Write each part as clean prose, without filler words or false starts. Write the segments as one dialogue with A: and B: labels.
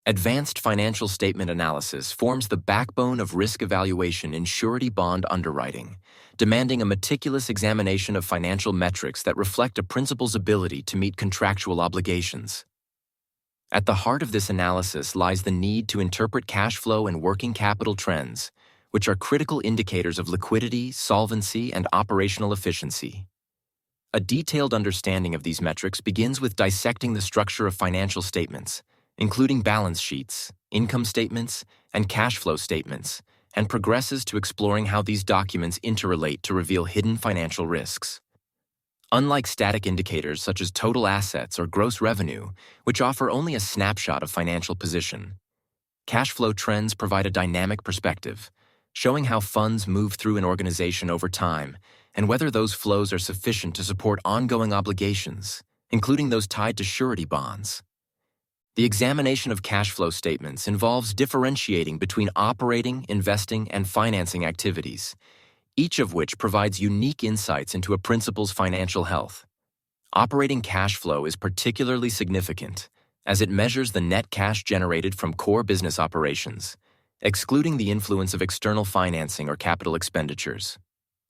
A: Advanced financial statement analysis forms the backbone of risk evaluation in surety bond underwriting, demanding a meticulous examination of financial metrics that reflect a principal's ability to meet contractual obligations. At the heart of this analysis lies the need to interpret cash flow and working capital trends, which are critical indicators of liquidity, solvency, and operational efficiency. A detailed understanding of these metrics begins with dissecting the structure of financial statements, including balance sheets, income statements, and cash flow statements, and progresses to exploring how these documents interrelate to reveal hidden financial risks. Unlike static indicators such as total assets or gross revenue, which offer only a snapshot of financial position, cash flow trends provide a dynamic perspective, showing how funds move through an organization over time and whether those flows are sufficient to support ongoing obligations, including those tied to surety bonds. The examination of cash flow statements involves differentiating between operating, investing, and financing activities, each of which provides unique insights into a principal's financial health. Operating cash flow is particularly significant, as it measures the net cash generated from core business operations, excluding the influence of external financing or capital expenditures.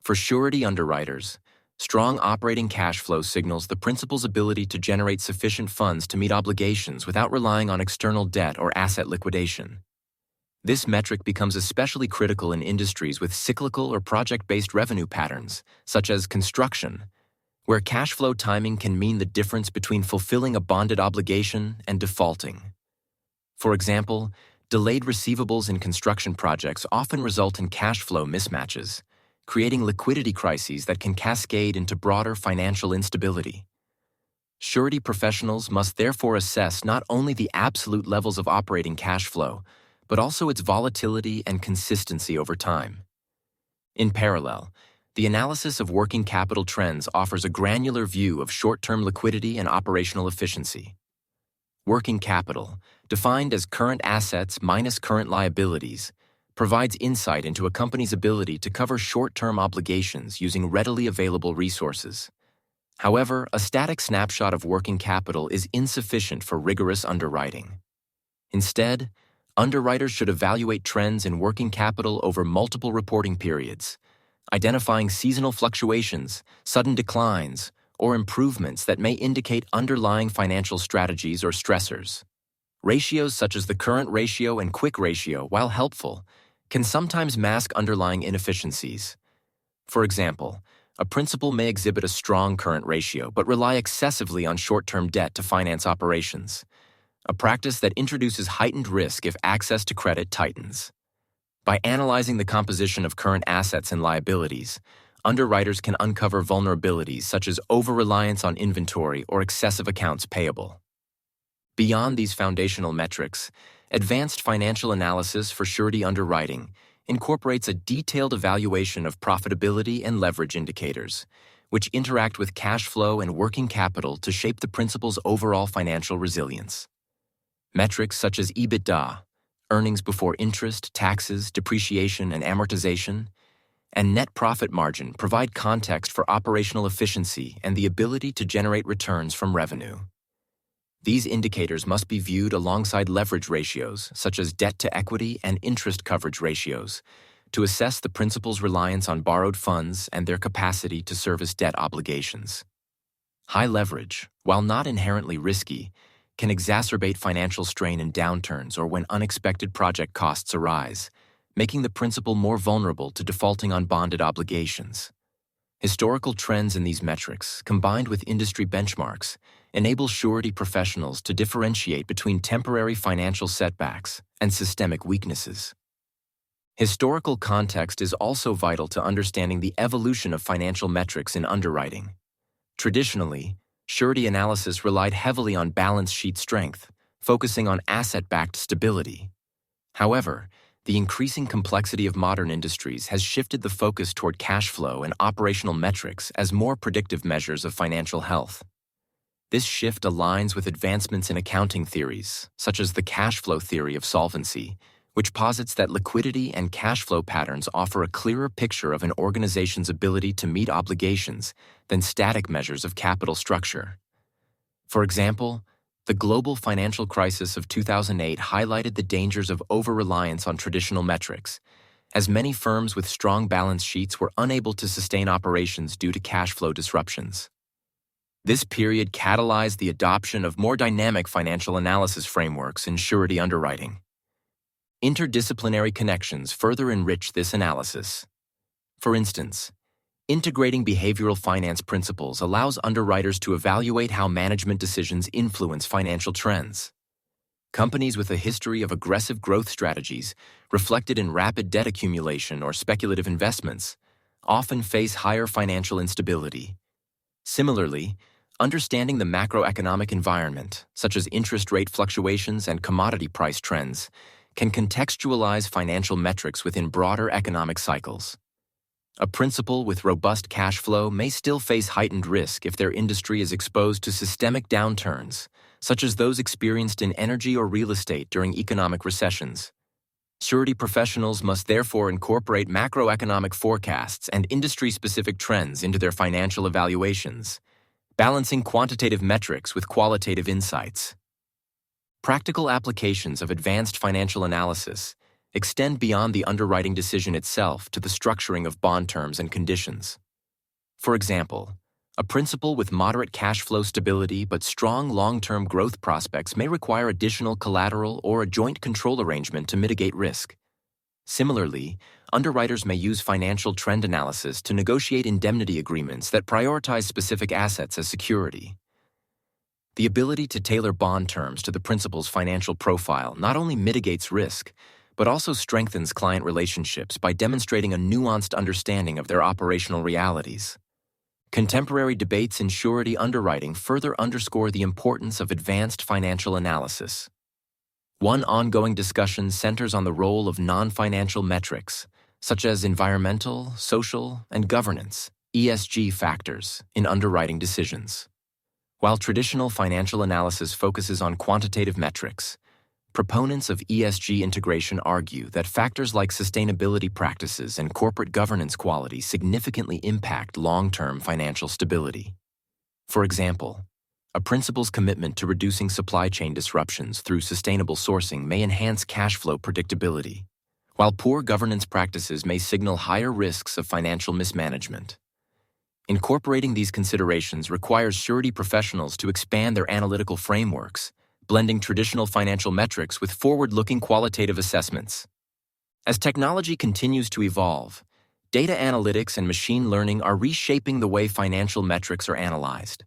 A: For surety underwriters, strong operating cash flow signals the principal's ability to generate sufficient funds to meet obligations without relying on external debt or asset liquidation. This metric becomes especially critical in industries with cyclical or project-based revenue patterns, such as construction, where cash flow timing can mean the difference between fulfilling a bonded obligation and defaulting. For example, delayed receivables in construction projects often result in cash flow mismatches, creating liquidity crises that can cascade into broader financial instability. Surety professionals must therefore assess not only the absolute levels of operating cash flow, but also its volatility and consistency over time. In parallel, the analysis of working capital trends offers a granular view of short-term liquidity and operational efficiency. Working capital, defined as current assets minus current liabilities, provides insight into a company's ability to cover short-term obligations using readily available resources. However, a static snapshot of working capital is insufficient for rigorous underwriting. Instead, underwriters should evaluate trends in working capital over multiple reporting periods, identifying seasonal fluctuations, sudden declines, or improvements that may indicate underlying financial strategies or stressors. Ratios such as the current ratio and quick ratio, while helpful, can sometimes mask underlying inefficiencies. For example, a principal may exhibit a strong current ratio but rely excessively on short-term debt to finance operations, a practice that introduces heightened risk if access to credit tightens. By analyzing the composition of current assets and liabilities, underwriters can uncover vulnerabilities such as over-reliance on inventory or excessive accounts payable. Beyond these foundational metrics, advanced financial analysis for surety underwriting incorporates a detailed evaluation of profitability and leverage indicators, which interact with cash flow and working capital to shape the principal's overall financial resilience. Metrics such as EBITDA, earnings before interest, taxes, depreciation, and amortization, and net profit margin provide context for operational efficiency and the ability to generate returns from revenue. These indicators must be viewed alongside leverage ratios, such as debt to equity and interest coverage ratios, to assess the principal's reliance on borrowed funds and their capacity to service debt obligations. High leverage, while not inherently risky, can exacerbate financial strain in downturns or when unexpected project costs arise, making the principal more vulnerable to defaulting on bonded obligations. Historical trends in these metrics, combined with industry benchmarks, enable surety professionals to differentiate between temporary financial setbacks and systemic weaknesses. Historical context is also vital to understanding the evolution of financial metrics in underwriting. Traditionally, surety analysis relied heavily on balance sheet strength, focusing on asset-backed stability. However, the increasing complexity of modern industries has shifted the focus toward cash flow and operational metrics as more predictive measures of financial health. This shift aligns with advancements in accounting theories, such as the cash flow theory of solvency, which posits that liquidity and cash flow patterns offer a clearer picture of an organization's ability to meet obligations than static measures of capital structure. For example, The global financial crisis of 2008 highlighted the dangers of over-reliance on traditional metrics, as many firms with strong balance sheets were unable to sustain operations due to cash flow disruptions. This period catalyzed the adoption of more dynamic financial analysis frameworks in surety underwriting. Interdisciplinary connections further enrich this analysis. For instance, integrating behavioral finance principles allows underwriters to evaluate how management decisions influence financial trends. Companies with a history of aggressive growth strategies, reflected in rapid debt accumulation or speculative investments, often face higher financial instability. Similarly, understanding the macroeconomic environment, such as interest rate fluctuations and commodity price trends, can contextualize financial metrics within broader economic cycles. A principal with robust cash flow may still face heightened risk if their industry is exposed to systemic downturns, such as those experienced in energy or real estate during economic recessions. Surety professionals must therefore incorporate macroeconomic forecasts and industry-specific trends into their financial evaluations, balancing quantitative metrics with qualitative insights. Practical applications of advanced financial analysis extend beyond the underwriting decision itself to the structuring of bond terms and conditions. For example, a principal with moderate cash flow stability but strong long-term growth prospects may require additional collateral or a joint control arrangement to mitigate risk. Similarly, underwriters may use financial trend analysis to negotiate indemnity agreements that prioritize specific assets as security. The ability to tailor bond terms to the principal's financial profile not only mitigates risk, but also strengthens client relationships by demonstrating a nuanced understanding of their operational realities. Contemporary debates in surety underwriting further underscore the importance of advanced financial analysis. One ongoing discussion centers on the role of non-financial metrics, such as environmental, social, and governance (ESG) factors in underwriting decisions. While traditional financial analysis focuses on quantitative metrics, proponents of ESG integration argue that factors like sustainability practices and corporate governance quality significantly impact long-term financial stability. For example, a principal's commitment to reducing supply chain disruptions through sustainable sourcing may enhance cash flow predictability, while poor governance practices may signal higher risks of financial mismanagement. Incorporating these considerations requires surety professionals to expand their analytical frameworks, blending traditional financial metrics with forward-looking qualitative assessments. As technology continues to evolve, data analytics and machine learning are reshaping the way financial metrics are analyzed.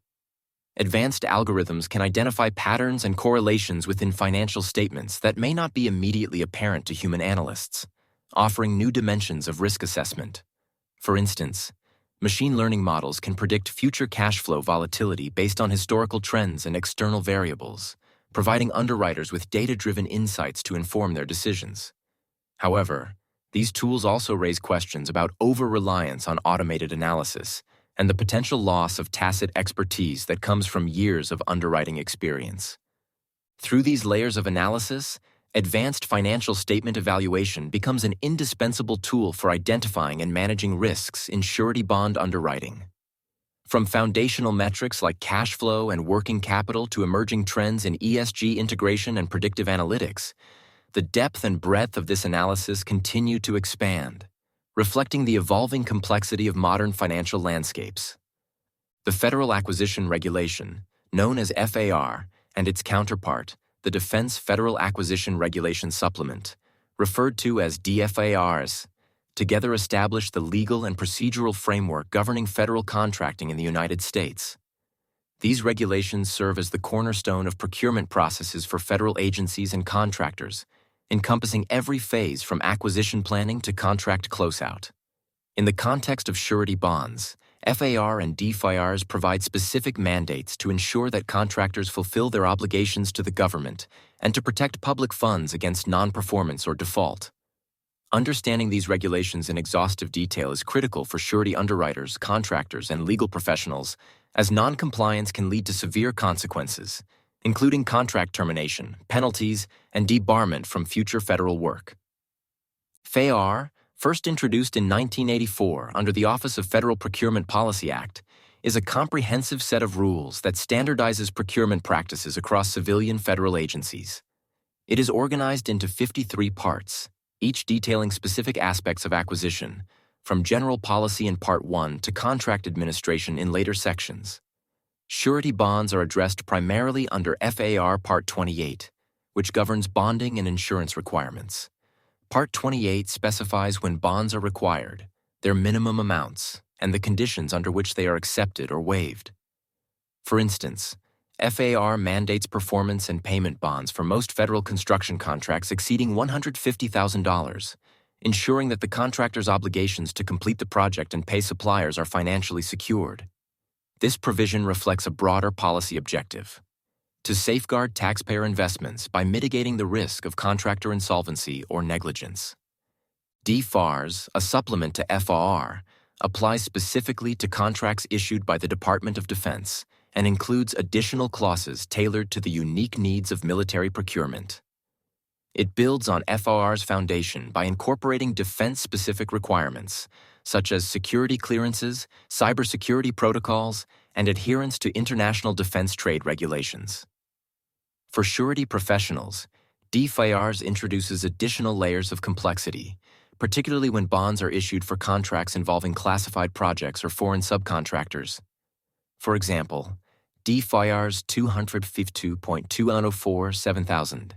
A: Advanced algorithms can identify patterns and correlations within financial statements that may not be immediately apparent to human analysts, offering new dimensions of risk assessment. For instance, machine learning models can predict future cash flow volatility based on historical trends and external variables, providing underwriters with data-driven insights to inform their decisions. However, these tools also raise questions about over-reliance on automated analysis and the potential loss of tacit expertise that comes from years of underwriting experience. Through these layers of analysis, advanced financial statement evaluation becomes an indispensable tool for identifying and managing risks in surety bond underwriting. From foundational metrics like cash flow and working capital to emerging trends in ESG integration and predictive analytics, the depth and breadth of this analysis continue to expand, reflecting the evolving complexity of modern financial landscapes. The Federal Acquisition Regulation, known as FAR, and its counterpart, the Defense Federal Acquisition Regulation Supplement, referred to as DFARS, together establish the legal and procedural framework governing federal contracting in the United States. These regulations serve as the cornerstone of procurement processes for federal agencies and contractors, encompassing every phase from acquisition planning to contract closeout. In the context of surety bonds, FAR and DFARS provide specific mandates to ensure that contractors fulfill their obligations to the government and to protect public funds against non-performance or default. Understanding these regulations in exhaustive detail is critical for surety underwriters, contractors, and legal professionals, as non-compliance can lead to severe consequences, including contract termination, penalties, and debarment from future federal work. FAR, first introduced in 1984 under the Office of Federal Procurement Policy Act, is a comprehensive set of rules that standardizes procurement practices across civilian federal agencies. It is organized into 53 parts, each detailing specific aspects of acquisition, from general policy in Part 1 to contract administration in later sections. Surety bonds are addressed primarily under FAR Part 28, which governs bonding and insurance requirements. Part 28 specifies when bonds are required, their minimum amounts, and the conditions under which they are accepted or waived. For instance, FAR mandates performance and payment bonds for most federal construction contracts exceeding $150,000, ensuring that the contractor's obligations to complete the project and pay suppliers are financially secured. This provision reflects a broader policy objective: to safeguard taxpayer investments by mitigating the risk of contractor insolvency or negligence. DFARS, a supplement to FAR, applies specifically to contracts issued by the Department of Defense and includes additional clauses tailored to the unique needs of military procurement. It builds on FAR's foundation by incorporating defense-specific requirements, such as security clearances, cybersecurity protocols, and adherence to international defense trade regulations. For surety professionals, DFARS introduces additional layers of complexity, particularly when bonds are issued for contracts involving classified projects or foreign subcontractors. For example, DFARS 252.2104/7000,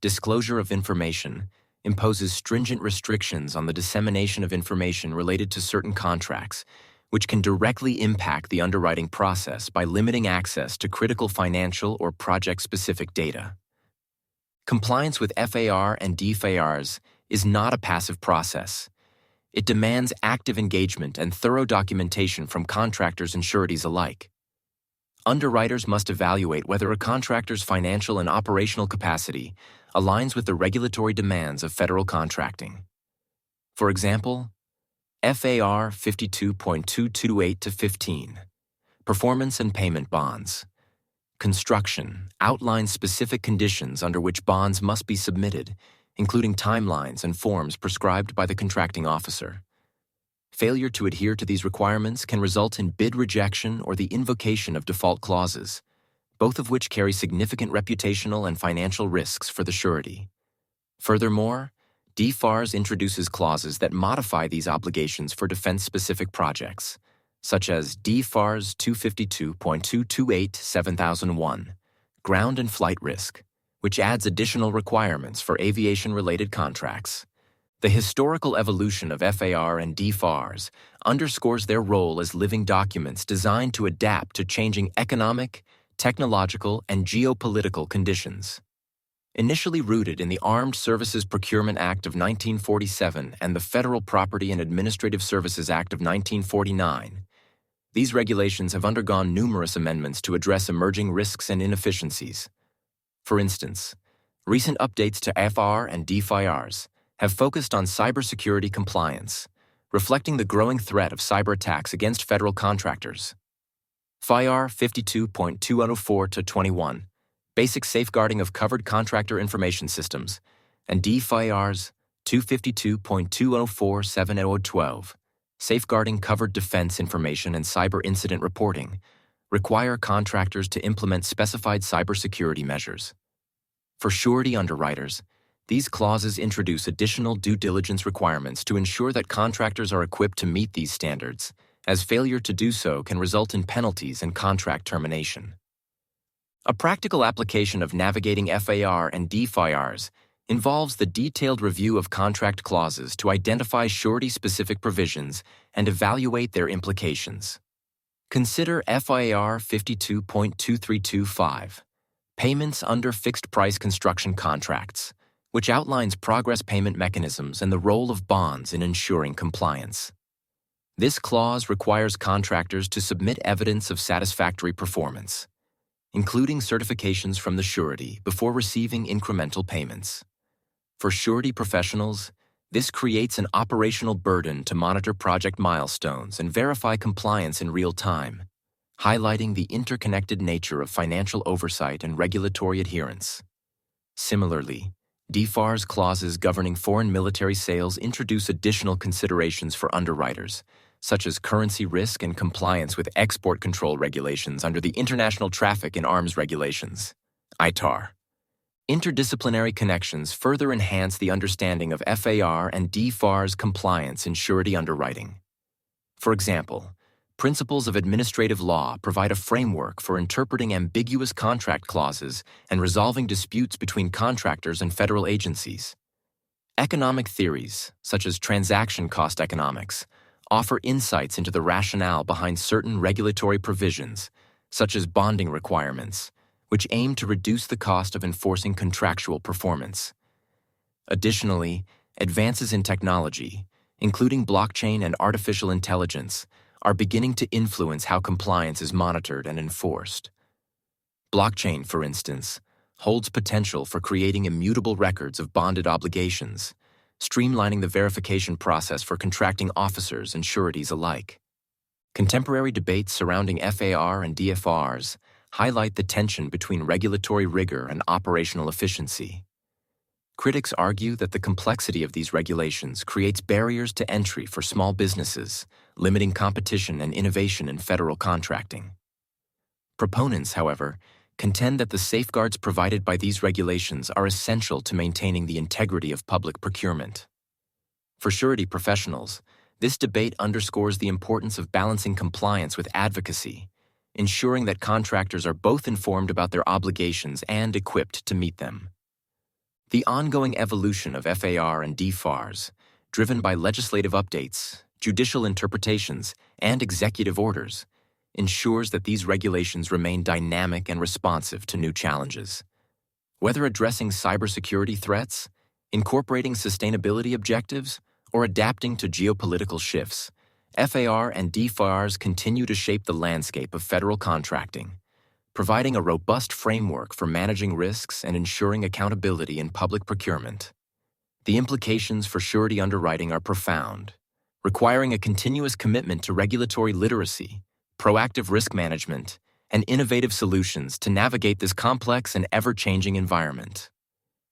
A: Disclosure of Information, imposes stringent restrictions on the dissemination of information related to certain contracts, which can directly impact the underwriting process by limiting access to critical financial or project-specific data. Compliance with FAR and DFARS is not a passive process. It demands active engagement and thorough documentation from contractors and sureties alike. Underwriters must evaluate whether a contractor's financial and operational capacity aligns with the regulatory demands of federal contracting. For example, FAR 52.228-15, Performance and Payment Bonds. Construction outlines specific conditions under which bonds must be submitted, including timelines and forms prescribed by the contracting officer. Failure to adhere to these requirements can result in bid rejection or the invocation of default clauses, both of which carry significant reputational and financial risks for the surety. Furthermore, DFARS introduces clauses that modify these obligations for defense-specific projects, such as DFARS 252.228/7001, Ground and Flight Risk, which adds additional requirements for aviation-related contracts. The historical evolution of FAR and DFARS underscores their role as living documents designed to adapt to changing economic, technological, and geopolitical conditions. Initially rooted in the Armed Services Procurement Act of 1947 and the Federal Property and Administrative Services Act of 1949, these regulations have undergone numerous amendments to address emerging risks and inefficiencies. For instance, recent updates to FAR and DFARS have focused on cybersecurity compliance, reflecting the growing threat of cyber attacks against federal contractors. FAR 52.2104-21, Basic Safeguarding of Covered Contractor Information Systems, and DFARS 252.2104-7012, Safeguarding Covered Defense Information and Cyber Incident Reporting, require contractors to implement specified cybersecurity measures. For surety underwriters, these clauses introduce additional due diligence requirements to ensure that contractors are equipped to meet these standards, as failure to do so can result in penalties and contract termination. A practical application of navigating FAR and DFARS involves the detailed review of contract clauses to identify surety-specific provisions and evaluate their implications. Consider FAR 52.2325, Payments under Fixed-Price Construction Contracts, which outlines progress payment mechanisms and the role of bonds in ensuring compliance. This clause requires contractors to submit evidence of satisfactory performance, including certifications from the surety before receiving incremental payments. For surety professionals, this creates an operational burden to monitor project milestones and verify compliance in real time, highlighting the interconnected nature of financial oversight and regulatory adherence. Similarly, DFARS clauses governing foreign military sales introduce additional considerations for underwriters, such as currency risk and compliance with export control regulations under the International Traffic in Arms Regulations, ITAR. Interdisciplinary connections further enhance the understanding of FAR and DFAR's compliance in surety underwriting. For example, principles of administrative law provide a framework for interpreting ambiguous contract clauses and resolving disputes between contractors and federal agencies. Economic theories, such as transaction cost economics, offer insights into the rationale behind certain regulatory provisions, such as bonding requirements, which aim to reduce the cost of enforcing contractual performance. Additionally, advances in technology, including blockchain and artificial intelligence, are beginning to influence how compliance is monitored and enforced. Blockchain, for instance, holds potential for creating immutable records of bonded obligations, streamlining the verification process for contracting officers and sureties alike. Contemporary debates surrounding FAR and DFRs highlight the tension between regulatory rigor and operational efficiency. Critics argue that the complexity of these regulations creates barriers to entry for small businesses, limiting competition and innovation in federal contracting. Proponents, however, contend that the safeguards provided by these regulations are essential to maintaining the integrity of public procurement. For surety professionals, this debate underscores the importance of balancing compliance with advocacy, ensuring that contractors are both informed about their obligations and equipped to meet them. The ongoing evolution of FAR and DFARs, driven by legislative updates, judicial interpretations, and executive orders, ensures that these regulations remain dynamic and responsive to new challenges. Whether addressing cybersecurity threats, incorporating sustainability objectives, or adapting to geopolitical shifts, FAR and DFARs continue to shape the landscape of federal contracting, providing a robust framework for managing risks and ensuring accountability in public procurement. The implications for surety underwriting are profound, requiring a continuous commitment to regulatory literacy, proactive risk management, and innovative solutions to navigate this complex and ever-changing environment.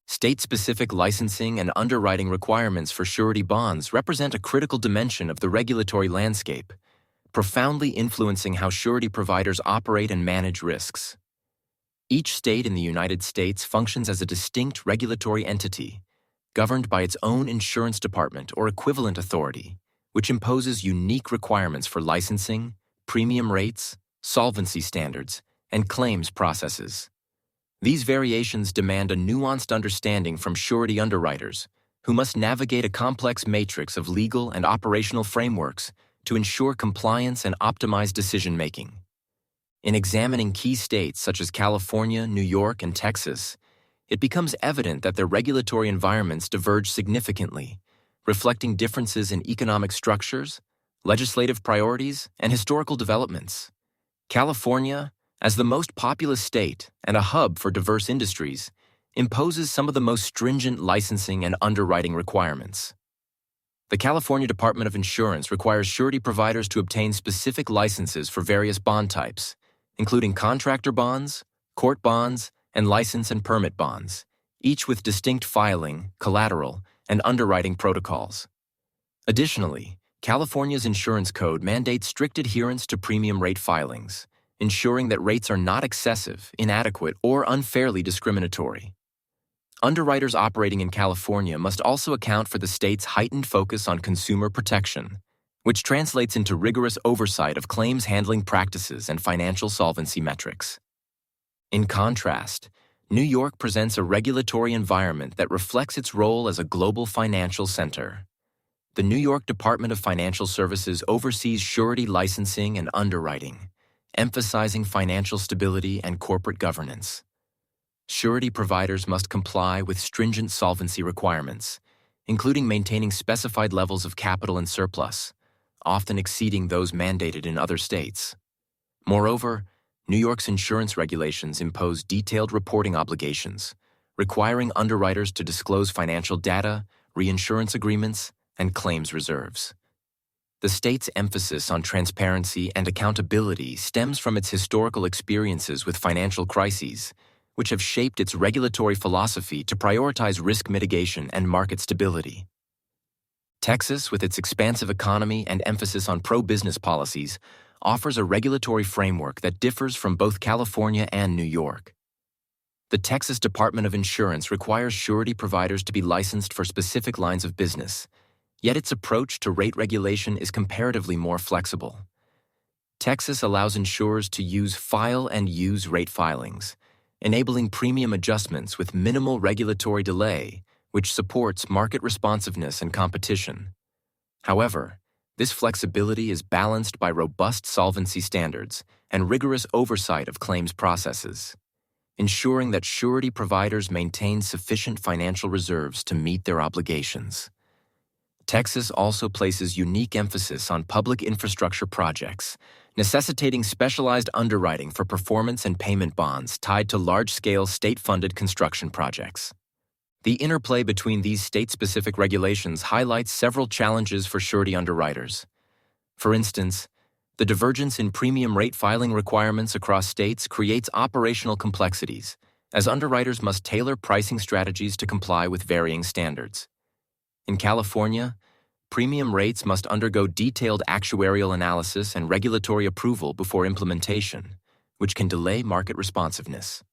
A: State-specific licensing and underwriting requirements for surety bonds represent a critical dimension of the regulatory landscape, profoundly influencing how surety providers operate and manage risks. Each state in the United States functions as a distinct regulatory entity, governed by its own insurance department or equivalent authority, which imposes unique requirements for licensing, premium rates, solvency standards, and claims processes. These variations demand a nuanced understanding from surety underwriters, who must navigate a complex matrix of legal and operational frameworks to ensure compliance and optimize decision-making. In examining key states such as California, New York, and Texas, it becomes evident that their regulatory environments diverge significantly, reflecting differences in economic structures, legislative priorities, and historical developments. California, as the most populous state and a hub for diverse industries, imposes some of the most stringent licensing and underwriting requirements. The California Department of Insurance requires surety providers to obtain specific licenses for various bond types, including contractor bonds, court bonds, and license and permit bonds, each with distinct filing, collateral, and underwriting protocols. Additionally, California's insurance code mandates strict adherence to premium rate filings, ensuring that rates are not excessive, inadequate, or unfairly discriminatory. Underwriters operating in California must also account for the state's heightened focus on consumer protection, which translates into rigorous oversight of claims handling practices and financial solvency metrics. In contrast, New York presents a regulatory environment that reflects its role as a global financial center. The New York Department of Financial Services oversees surety licensing and underwriting, emphasizing financial stability and corporate governance. Surety providers must comply with stringent solvency requirements, including maintaining specified levels of capital and surplus, often exceeding those mandated in other states. Moreover, New York's insurance regulations impose detailed reporting obligations, requiring underwriters to disclose financial data, reinsurance agreements, and claims reserves. The state's emphasis on transparency and accountability stems from its historical experiences with financial crises, which have shaped its regulatory philosophy to prioritize risk mitigation and market stability. Texas, with its expansive economy and emphasis on pro-business policies, offers a regulatory framework that differs from both California and New York. The Texas Department of Insurance requires surety providers to be licensed for specific lines of business, yet its approach to rate regulation is comparatively more flexible. Texas allows insurers to use file and use rate filings, enabling premium adjustments with minimal regulatory delay, which supports market responsiveness and competition. However, this flexibility is balanced by robust solvency standards and rigorous oversight of claims processes, ensuring that surety providers maintain sufficient financial reserves to meet their obligations. Texas also places unique emphasis on public infrastructure projects, necessitating specialized underwriting for performance and payment bonds tied to large-scale state-funded construction projects. The interplay between these state-specific regulations highlights several challenges for surety underwriters. For instance, the divergence in premium rate filing requirements across states creates operational complexities, as underwriters must tailor pricing strategies to comply with varying standards. In California, premium rates must undergo detailed actuarial analysis and regulatory approval before implementation, which can delay market responsiveness.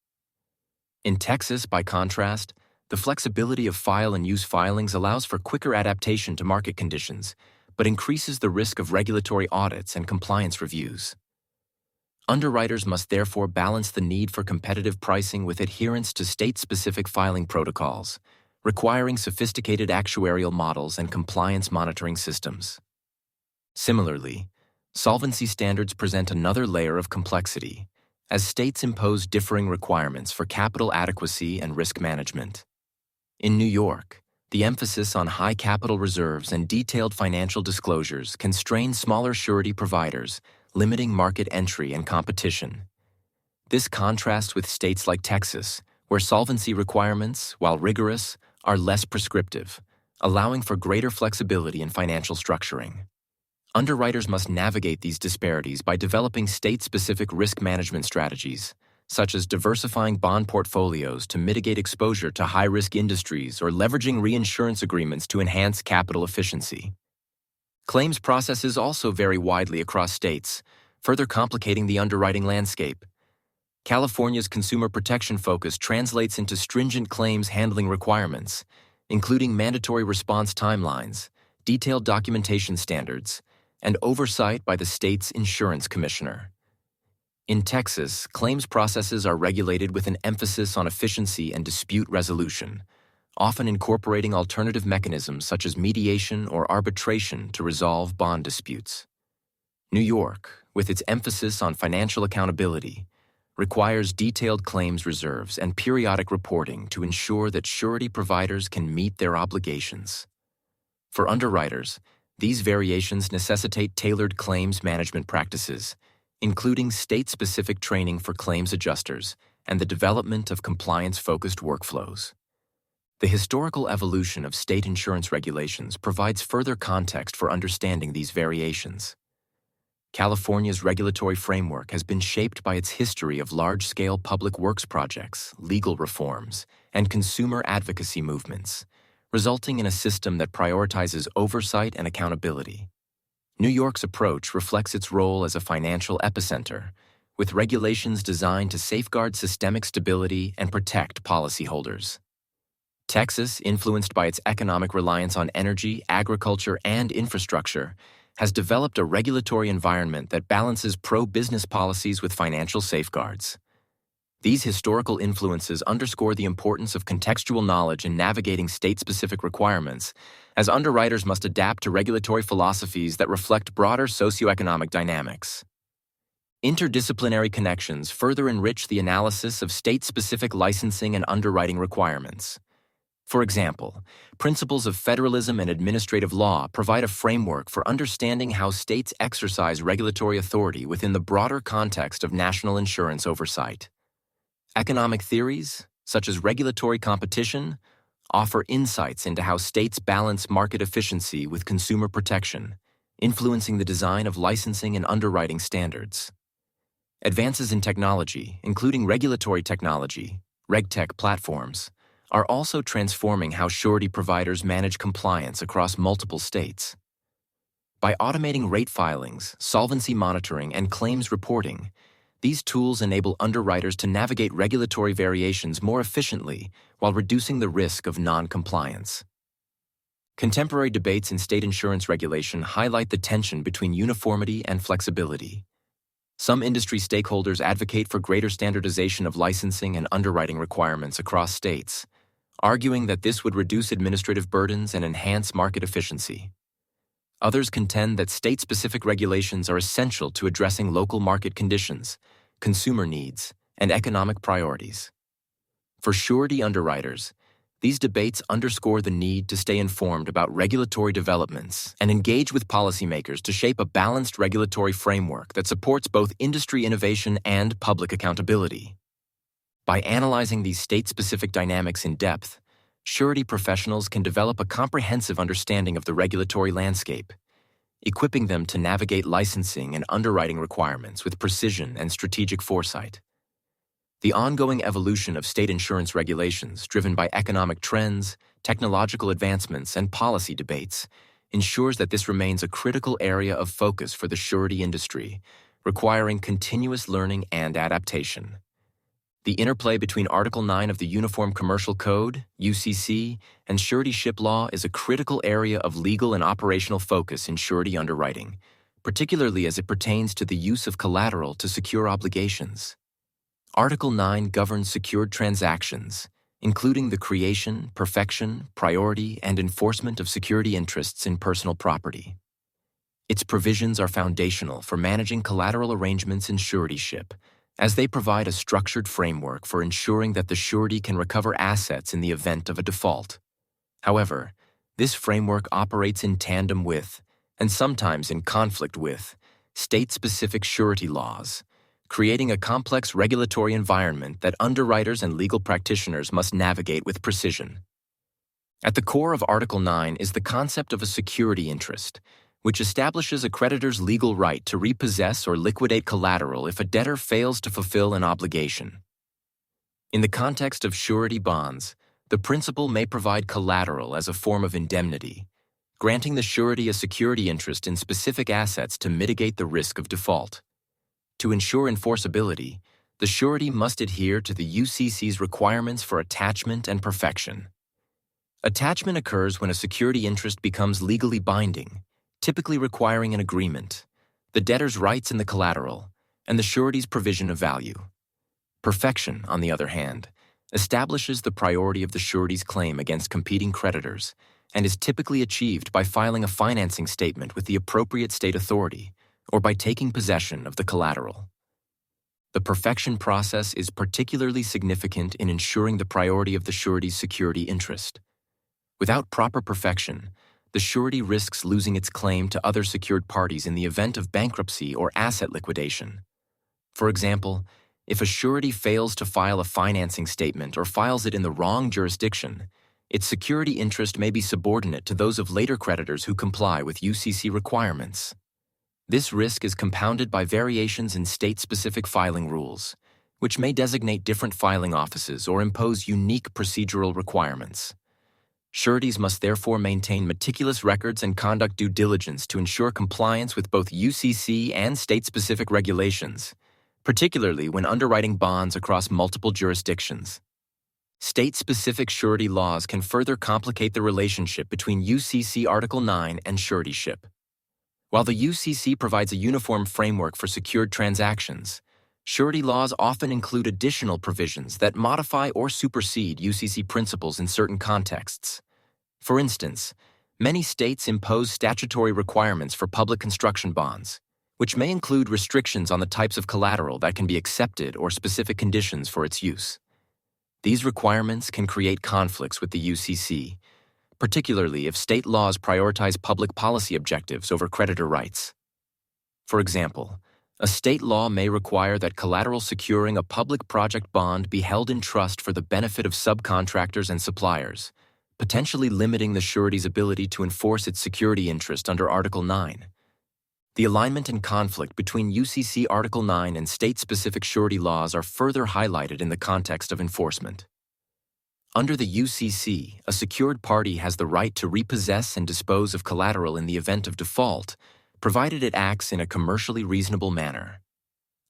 A: In Texas, by contrast, the flexibility of file and use filings allows for quicker adaptation to market conditions, but increases the risk of regulatory audits and compliance reviews. Underwriters must therefore balance the need for competitive pricing with adherence to state-specific filing protocols, requiring sophisticated actuarial models and compliance monitoring systems. Similarly, solvency standards present another layer of complexity, as states impose differing requirements for capital adequacy and risk management. In New York, the emphasis on high capital reserves and detailed financial disclosures constrain smaller surety providers, limiting market entry and competition. This contrasts with states like Texas, where solvency requirements, while rigorous, are less prescriptive, allowing for greater flexibility in financial structuring. Underwriters must navigate these disparities by developing state-specific risk management strategies, such as diversifying bond portfolios to mitigate exposure to high-risk industries or leveraging reinsurance agreements to enhance capital efficiency. Claims processes also vary widely across states, further complicating the underwriting landscape. California's consumer protection focus translates into stringent claims handling requirements, including mandatory response timelines, detailed documentation standards, and oversight by the state's insurance commissioner. In Texas, claims processes are regulated with an emphasis on efficiency and dispute resolution, often incorporating alternative mechanisms such as mediation or arbitration to resolve bond disputes. New York, with its emphasis on financial accountability, requires detailed claims reserves and periodic reporting to ensure that surety providers can meet their obligations. For underwriters, these variations necessitate tailored claims management practices, including state-specific training for claims adjusters and the development of compliance-focused workflows. The historical evolution of state insurance regulations provides further context for understanding these variations. California's regulatory framework has been shaped by its history of large-scale public works projects, legal reforms, and consumer advocacy movements, resulting in a system that prioritizes oversight and accountability. New York's approach reflects its role as a financial epicenter, with regulations designed to safeguard systemic stability and protect policyholders. Texas, influenced by its economic reliance on energy, agriculture, and infrastructure, has developed a regulatory environment that balances pro-business policies with financial safeguards. These historical influences underscore the importance of contextual knowledge in navigating state-specific requirements, as underwriters must adapt to regulatory philosophies that reflect broader socioeconomic dynamics. Interdisciplinary connections further enrich the analysis of state-specific licensing and underwriting requirements. For example, principles of federalism and administrative law provide a framework for understanding how states exercise regulatory authority within the broader context of national insurance oversight. Economic theories, such as regulatory competition, offer insights into how states balance market efficiency with consumer protection, influencing the design of licensing and underwriting standards. Advances in technology, including regulatory technology, RegTech platforms, are also transforming how surety providers manage compliance across multiple states. By automating rate filings, solvency monitoring, and claims reporting, these tools enable underwriters to navigate regulatory variations more efficiently while reducing the risk of non-compliance. Contemporary debates in state insurance regulation highlight the tension between uniformity and flexibility. Some industry stakeholders advocate for greater standardization of licensing and underwriting requirements across states, arguing that this would reduce administrative burdens and enhance market efficiency. Others contend that state-specific regulations are essential to addressing local market conditions, consumer needs, and economic priorities. For surety underwriters, these debates underscore the need to stay informed about regulatory developments and engage with policymakers to shape a balanced regulatory framework that supports both industry innovation and public accountability. By analyzing these state-specific dynamics in depth, surety professionals can develop a comprehensive understanding of the regulatory landscape, equipping them to navigate licensing and underwriting requirements with precision and strategic foresight. The ongoing evolution of state insurance regulations, driven by economic trends, technological advancements, and policy debates, ensures that this remains a critical area of focus for the surety industry, requiring continuous learning and adaptation. The interplay between Article 9 of the Uniform Commercial Code, UCC, and suretyship law is a critical area of legal and operational focus in surety underwriting, particularly as it pertains to the use of collateral to secure obligations. Article 9 governs secured transactions, including the creation, perfection, priority, and enforcement of security interests in personal property. Its provisions are foundational for managing collateral arrangements in suretyship, as they provide a structured framework for ensuring that the surety can recover assets in the event of a default. However, this framework operates in tandem with, and sometimes in conflict with, state-specific surety laws, creating a complex regulatory environment that underwriters and legal practitioners must navigate with precision. At the core of Article 9 is the concept of a security interest, which establishes a creditor's legal right to repossess or liquidate collateral if a debtor fails to fulfill an obligation. In the context of surety bonds, the principal may provide collateral as a form of indemnity, granting the surety a security interest in specific assets to mitigate the risk of default. To ensure enforceability, the surety must adhere to the UCC's requirements for attachment and perfection. Attachment occurs when a security interest becomes legally binding, typically requiring an agreement, the debtor's rights in the collateral, and the surety's provision of value. Perfection, on the other hand, establishes the priority of the surety's claim against competing creditors and is typically achieved by filing a financing statement with the appropriate state authority or by taking possession of the collateral. The perfection process is particularly significant in ensuring the priority of the surety's security interest. Without proper perfection, the surety risks losing its claim to other secured parties in the event of bankruptcy or asset liquidation. For example, if a surety fails to file a financing statement or files it in the wrong jurisdiction, its security interest may be subordinate to those of later creditors who comply with UCC requirements. This risk is compounded by variations in state-specific filing rules, which may designate different filing offices or impose unique procedural requirements. Sureties must therefore maintain meticulous records and conduct due diligence to ensure compliance with both UCC and state-specific regulations, particularly when underwriting bonds across multiple jurisdictions. State-specific surety laws can further complicate the relationship between UCC Article 9 and suretyship. While the UCC provides a uniform framework for secured transactions, surety laws often include additional provisions that modify or supersede UCC principles in certain contexts. For instance, many states impose statutory requirements for public construction bonds, which may include restrictions on the types of collateral that can be accepted or specific conditions for its use. These requirements can create conflicts with the UCC, particularly if state laws prioritize public policy objectives over creditor rights. For example, a state law may require that collateral securing a public project bond be held in trust for the benefit of subcontractors and suppliers, potentially limiting the surety's ability to enforce its security interest under Article 9. The alignment and conflict between UCC Article 9 and state-specific surety laws are further highlighted in the context of enforcement. Under the UCC, a secured party has the right to repossess and dispose of collateral in the event of default, provided it acts in a commercially reasonable manner.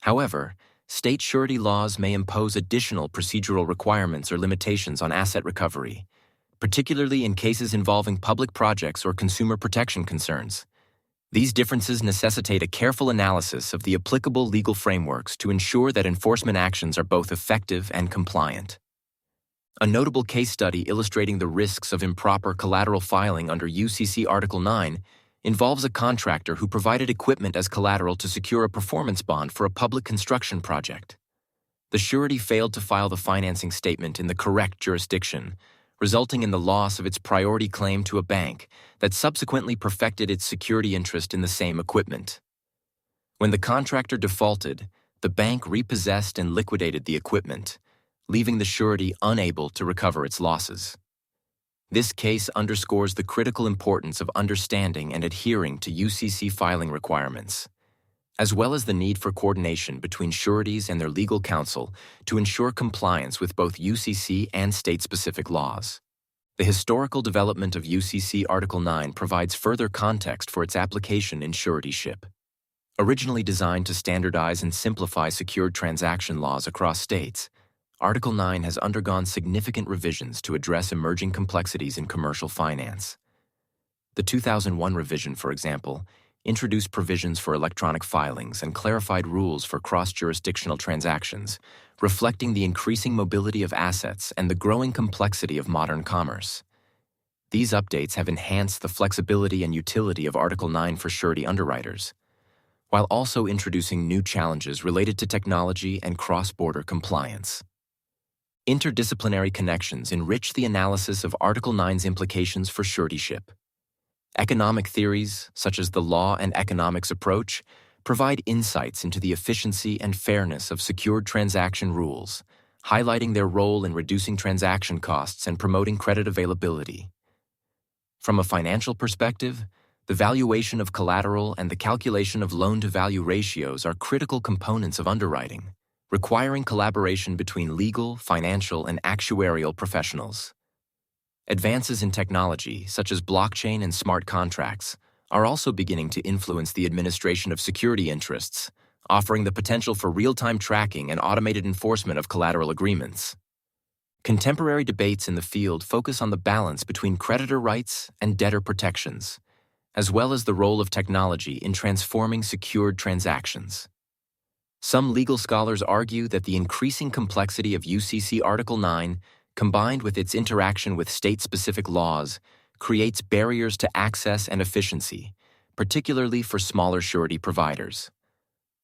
A: However, state surety laws may impose additional procedural requirements or limitations on asset recovery, particularly in cases involving public projects or consumer protection concerns. These differences necessitate a careful analysis of the applicable legal frameworks to ensure that enforcement actions are both effective and compliant. A notable case study illustrating the risks of improper collateral filing under UCC Article 9 involves a contractor who provided equipment as collateral to secure a performance bond for a public construction project. The surety failed to file the financing statement in the correct jurisdiction, resulting in the loss of its priority claim to a bank that subsequently perfected its security interest in the same equipment. When the contractor defaulted, the bank repossessed and liquidated the equipment, leaving the surety unable to recover its losses. This case underscores the critical importance of understanding and adhering to UCC filing requirements, as well as the need for coordination between sureties and their legal counsel to ensure compliance with both UCC and state-specific laws. The historical development of UCC Article 9 provides further context for its application in suretyship. Originally designed to standardize and simplify secured transaction laws across states, Article 9 has undergone significant revisions to address emerging complexities in commercial finance. The 2001 revision, for example, introduced provisions for electronic filings and clarified rules for cross-jurisdictional transactions, reflecting the increasing mobility of assets and the growing complexity of modern commerce. These updates have enhanced the flexibility and utility of Article 9 for surety underwriters, while also introducing new challenges related to technology and cross-border compliance. Interdisciplinary connections enrich the analysis of Article 9's implications for suretyship. Economic theories, such as the law and economics approach, provide insights into the efficiency and fairness of secured transaction rules, highlighting their role in reducing transaction costs and promoting credit availability. From a financial perspective, the valuation of collateral and the calculation of loan-to-value ratios are critical components of underwriting, requiring collaboration between legal, financial, and actuarial professionals. Advances in technology, such as blockchain and smart contracts, are also beginning to influence the administration of security interests, offering the potential for real-time tracking and automated enforcement of collateral agreements. Contemporary debates in the field focus on the balance between creditor rights and debtor protections, as well as the role of technology in transforming secured transactions. Some legal scholars argue that the increasing complexity of UCC Article 9, combined with its interaction with state-specific laws, creates barriers to access and efficiency, particularly for smaller surety providers.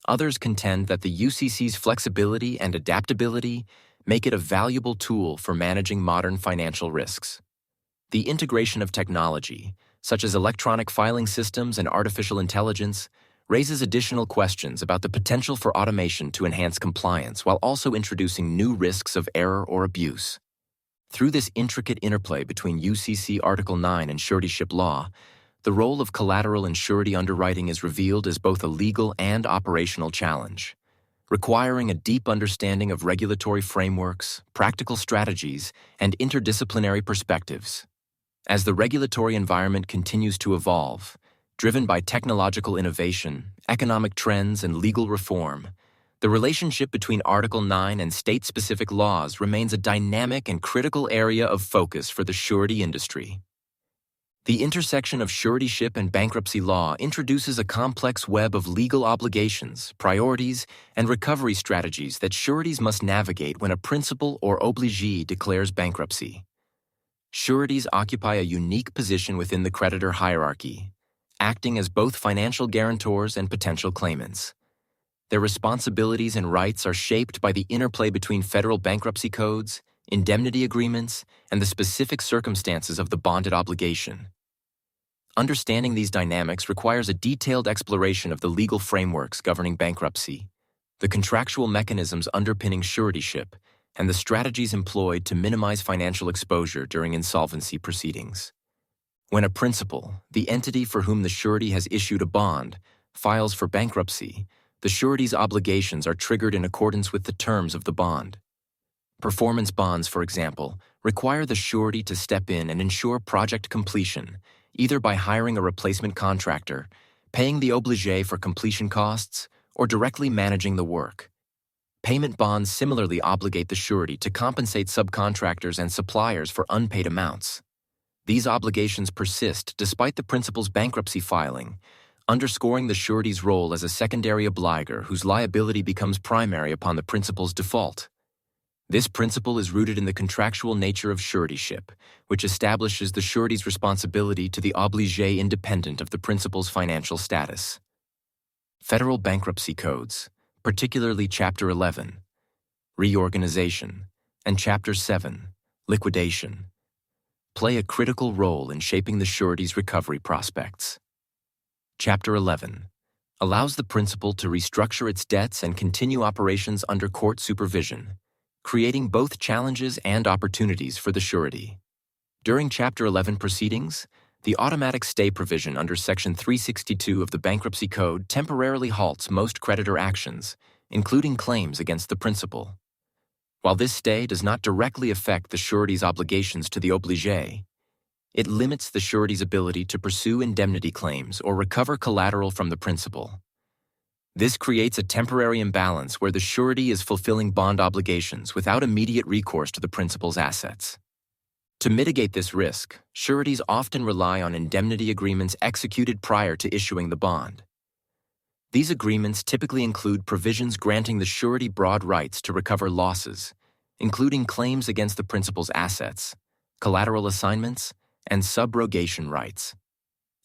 A: Others contend that the UCC's flexibility and adaptability make it a valuable tool for managing modern financial risks. The integration of technology, such as electronic filing systems and artificial intelligence, raises additional questions about the potential for automation to enhance compliance while also introducing new risks of error or abuse. Through this intricate interplay between UCC Article 9 and suretyship law, the role of collateral and surety underwriting is revealed as both a legal and operational challenge, requiring a deep understanding of regulatory frameworks, practical strategies, and interdisciplinary perspectives. As the regulatory environment continues to evolve, driven by technological innovation, economic trends, and legal reform, the relationship between Article 9 and state-specific laws remains a dynamic and critical area of focus for the surety industry. The intersection of suretyship and bankruptcy law introduces a complex web of legal obligations, priorities, and recovery strategies that sureties must navigate when a principal or obligee declares bankruptcy. Sureties occupy a unique position within the creditor hierarchy, acting as both financial guarantors and potential claimants. Their responsibilities and rights are shaped by the interplay between federal bankruptcy codes, indemnity agreements, and the specific circumstances of the bonded obligation. Understanding these dynamics requires a detailed exploration of the legal frameworks governing bankruptcy, the contractual mechanisms underpinning suretyship, and the strategies employed to minimize financial exposure during insolvency proceedings. When a principal, the entity for whom the surety has issued a bond, files for bankruptcy, the surety's obligations are triggered in accordance with the terms of the bond. Performance bonds, for example, require the surety to step in and ensure project completion, either by hiring a replacement contractor, paying the obligé for completion costs, or directly managing the work. Payment bonds similarly obligate the surety to compensate subcontractors and suppliers for unpaid amounts. These obligations persist despite the principal's bankruptcy filing, underscoring the surety's role as a secondary obligor whose liability becomes primary upon the principal's default. This principle is rooted in the contractual nature of suretyship, which establishes the surety's responsibility to the obligé independent of the principal's financial status. Federal bankruptcy codes, particularly Chapter 11, Reorganization, and Chapter 7, Liquidation, play a critical role in shaping the surety's recovery prospects. Chapter 11 allows the principal to restructure its debts and continue operations under court supervision, creating both challenges and opportunities for the surety. During Chapter 11 proceedings, the automatic stay provision under Section 362 of the Bankruptcy Code temporarily halts most creditor actions, including claims against the principal. While this stay does not directly affect the surety's obligations to the obligé, it limits the surety's ability to pursue indemnity claims or recover collateral from the principal. This creates a temporary imbalance where the surety is fulfilling bond obligations without immediate recourse to the principal's assets. To mitigate this risk, sureties often rely on indemnity agreements executed prior to issuing the bond. These agreements typically include provisions granting the surety broad rights to recover losses, including claims against the principal's assets, collateral assignments, and subrogation rights.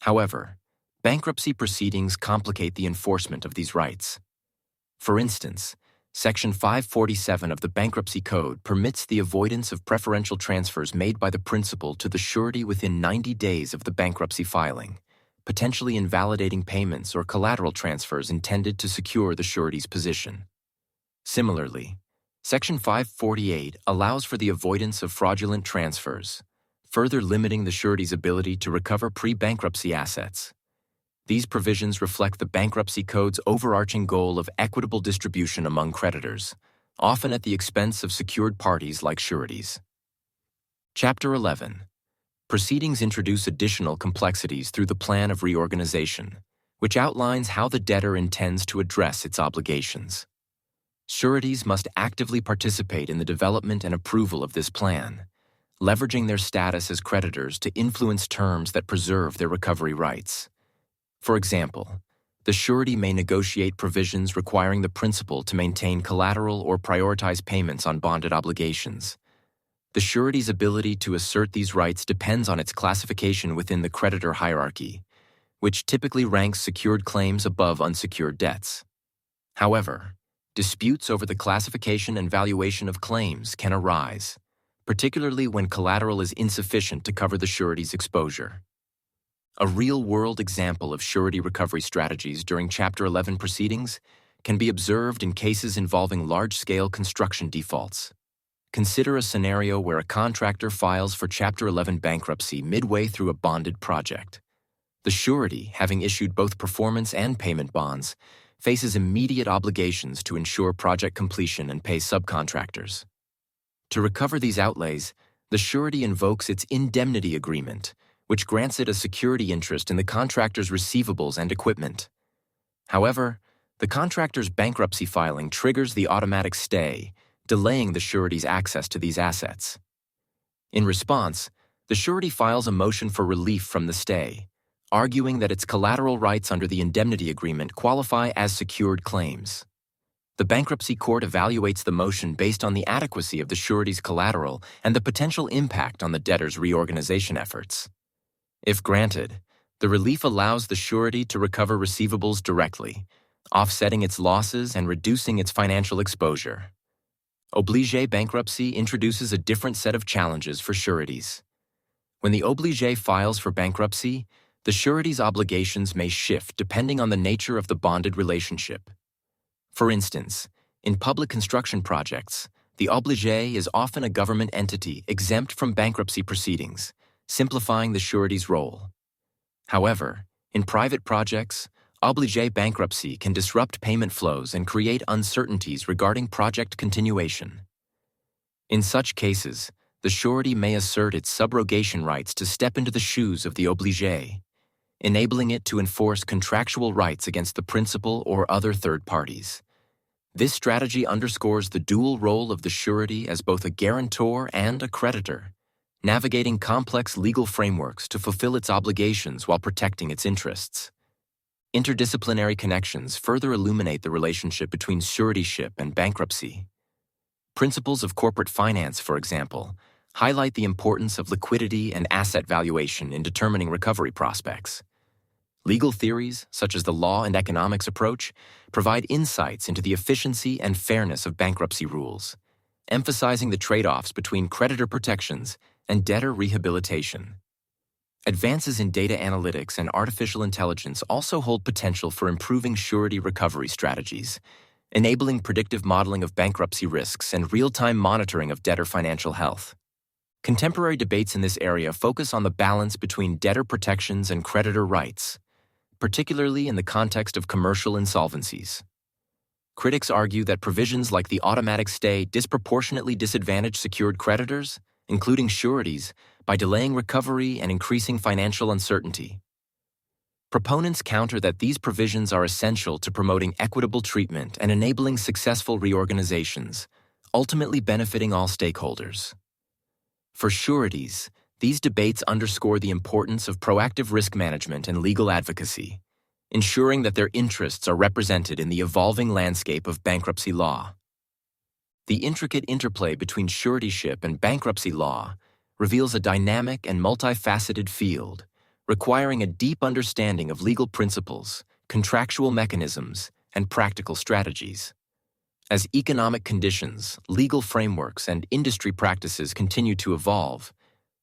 A: However, bankruptcy proceedings complicate the enforcement of these rights. For instance, Section 547 of the Bankruptcy Code permits the avoidance of preferential transfers made by the principal to the surety within 90 days of the bankruptcy filing, potentially invalidating payments or collateral transfers intended to secure the surety's position. Similarly, Section 548 allows for the avoidance of fraudulent transfers, further limiting the surety's ability to recover pre-bankruptcy assets. These provisions reflect the Bankruptcy Code's overarching goal of equitable distribution among creditors, often at the expense of secured parties like sureties. Chapter 11. Proceedings introduce additional complexities through the Plan of Reorganization, which outlines how the debtor intends to address its obligations. Sureties must actively participate in the development and approval of this plan, leveraging their status as creditors to influence terms that preserve their recovery rights. For example, the surety may negotiate provisions requiring the principal to maintain collateral or prioritize payments on bonded obligations. The surety's ability to assert these rights depends on its classification within the creditor hierarchy, which typically ranks secured claims above unsecured debts. However, disputes over the classification and valuation of claims can arise, particularly when collateral is insufficient to cover the surety's exposure. A real-world example of surety recovery strategies during Chapter 11 proceedings can be observed in cases involving large-scale construction defaults. Consider a scenario where a contractor files for Chapter 11 bankruptcy midway through a bonded project. The surety, having issued both performance and payment bonds, faces immediate obligations to ensure project completion and pay subcontractors. To recover these outlays, the surety invokes its indemnity agreement, which grants it a security interest in the contractor's receivables and equipment. However, the contractor's bankruptcy filing triggers the automatic stay, delaying the surety's access to these assets. In response, the surety files a motion for relief from the stay, arguing that its collateral rights under the indemnity agreement qualify as secured claims. The bankruptcy court evaluates the motion based on the adequacy of the surety's collateral and the potential impact on the debtor's reorganization efforts. If granted, the relief allows the surety to recover receivables directly, offsetting its losses and reducing its financial exposure. Obligé bankruptcy introduces a different set of challenges for sureties. When the obligé files for bankruptcy, the surety's obligations may shift depending on the nature of the bonded relationship. For instance, in public construction projects, the obligé is often a government entity exempt from bankruptcy proceedings, simplifying the surety's role. However, in private projects, obligé bankruptcy can disrupt payment flows and create uncertainties regarding project continuation. In such cases, the surety may assert its subrogation rights to step into the shoes of the obligé, enabling it to enforce contractual rights against the principal or other third parties. This strategy underscores the dual role of the surety as both a guarantor and a creditor, navigating complex legal frameworks to fulfill its obligations while protecting its interests. Interdisciplinary connections further illuminate the relationship between suretyship and bankruptcy. Principles of corporate finance, for example, highlight the importance of liquidity and asset valuation in determining recovery prospects. Legal theories, such as the law and economics approach, provide insights into the efficiency and fairness of bankruptcy rules, emphasizing the trade-offs between creditor protections and debtor rehabilitation. Advances in data analytics and artificial intelligence also hold potential for improving surety recovery strategies, enabling predictive modeling of bankruptcy risks and real-time monitoring of debtor financial health. Contemporary debates in this area focus on the balance between debtor protections and creditor rights, particularly in the context of commercial insolvencies. Critics argue that provisions like the automatic stay disproportionately disadvantage secured creditors, including sureties, by delaying recovery and increasing financial uncertainty. Proponents counter that these provisions are essential to promoting equitable treatment and enabling successful reorganizations, ultimately benefiting all stakeholders. For sureties, these debates underscore the importance of proactive risk management and legal advocacy, ensuring that their interests are represented in the evolving landscape of bankruptcy law. The intricate interplay between suretyship and bankruptcy law reveals a dynamic and multifaceted field, requiring a deep understanding of legal principles, contractual mechanisms, and practical strategies. As economic conditions, legal frameworks, and industry practices continue to evolve,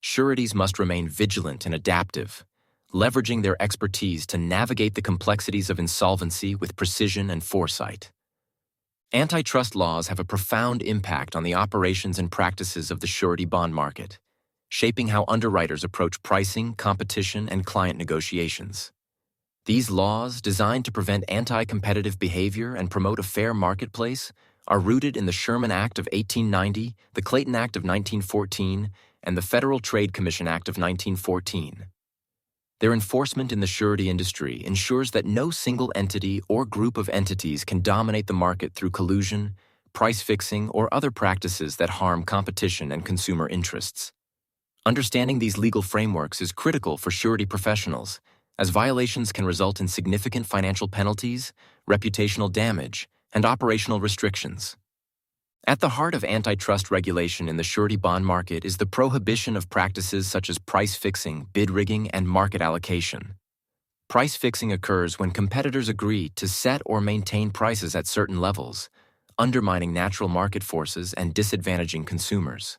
A: sureties must remain vigilant and adaptive, leveraging their expertise to navigate the complexities of insolvency with precision and foresight. Antitrust laws have a profound impact on the operations and practices of the surety bond market, shaping how underwriters approach pricing, competition, and client negotiations. These laws, designed to prevent anti-competitive behavior and promote a fair marketplace, are rooted in the Sherman Act of 1890, the Clayton Act of 1914, and the Federal Trade Commission Act of 1914. Their enforcement in the surety industry ensures that no single entity or group of entities can dominate the market through collusion, price fixing, or other practices that harm competition and consumer interests. Understanding these legal frameworks is critical for surety professionals, as violations can result in significant financial penalties, reputational damage, and operational restrictions. At the heart of antitrust regulation in the surety bond market is the prohibition of practices such as price fixing, bid rigging, and market allocation. Price fixing occurs when competitors agree to set or maintain prices at certain levels, undermining natural market forces and disadvantaging consumers.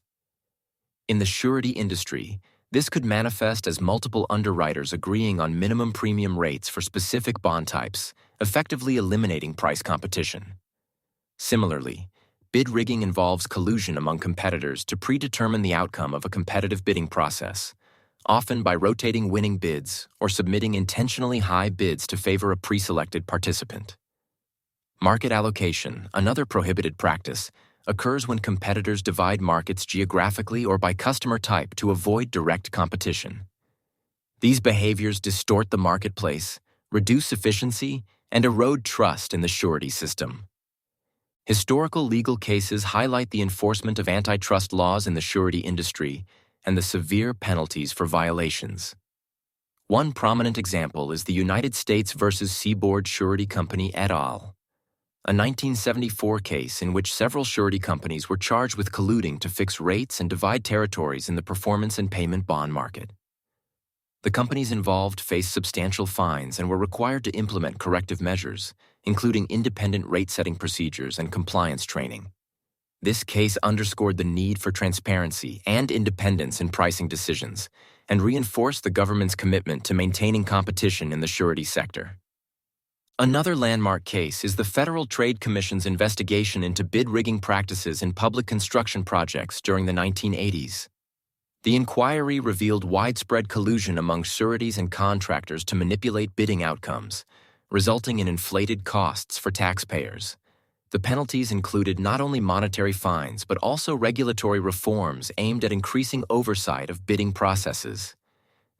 A: In the surety industry, this could manifest as multiple underwriters agreeing on minimum premium rates for specific bond types, effectively eliminating price competition. Similarly, bid rigging involves collusion among competitors to predetermine the outcome of a competitive bidding process, often by rotating winning bids or submitting intentionally high bids to favor a pre-selected participant. Market allocation, another prohibited practice, occurs when competitors divide markets geographically or by customer type to avoid direct competition. These behaviors distort the marketplace, reduce efficiency, and erode trust in the surety system. Historical legal cases highlight the enforcement of antitrust laws in the surety industry and the severe penalties for violations. One prominent example is the United States versus Seaboard Surety Company et al., a 1974 case in which several surety companies were charged with colluding to fix rates and divide territories in the performance and payment bond market. The companies involved faced substantial fines and were required to implement corrective measures, including independent rate-setting procedures and compliance training. This case underscored the need for transparency and independence in pricing decisions and reinforced the government's commitment to maintaining competition in the surety sector. Another landmark case is the Federal Trade Commission's investigation into bid rigging practices in public construction projects during the 1980s. The inquiry revealed widespread collusion among sureties and contractors to manipulate bidding outcomes, resulting in inflated costs for taxpayers. The penalties included not only monetary fines but also regulatory reforms aimed at increasing oversight of bidding processes.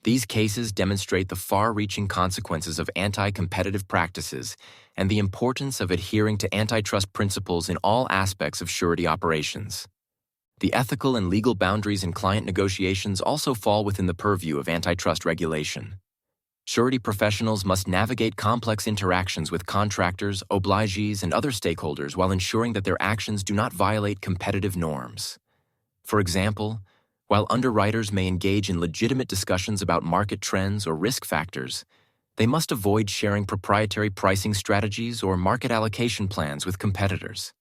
A: These cases demonstrate the far-reaching consequences of anti-competitive practices and the importance of adhering to antitrust principles in all aspects of surety operations. The ethical and legal boundaries in client negotiations also fall within the purview of antitrust regulation. Surety professionals must navigate complex interactions with contractors, obligees, and other stakeholders while ensuring that their actions do not violate competitive norms. For example, while underwriters may engage in legitimate discussions about market trends or risk factors, they must avoid sharing proprietary pricing strategies or market allocation plans with competitors.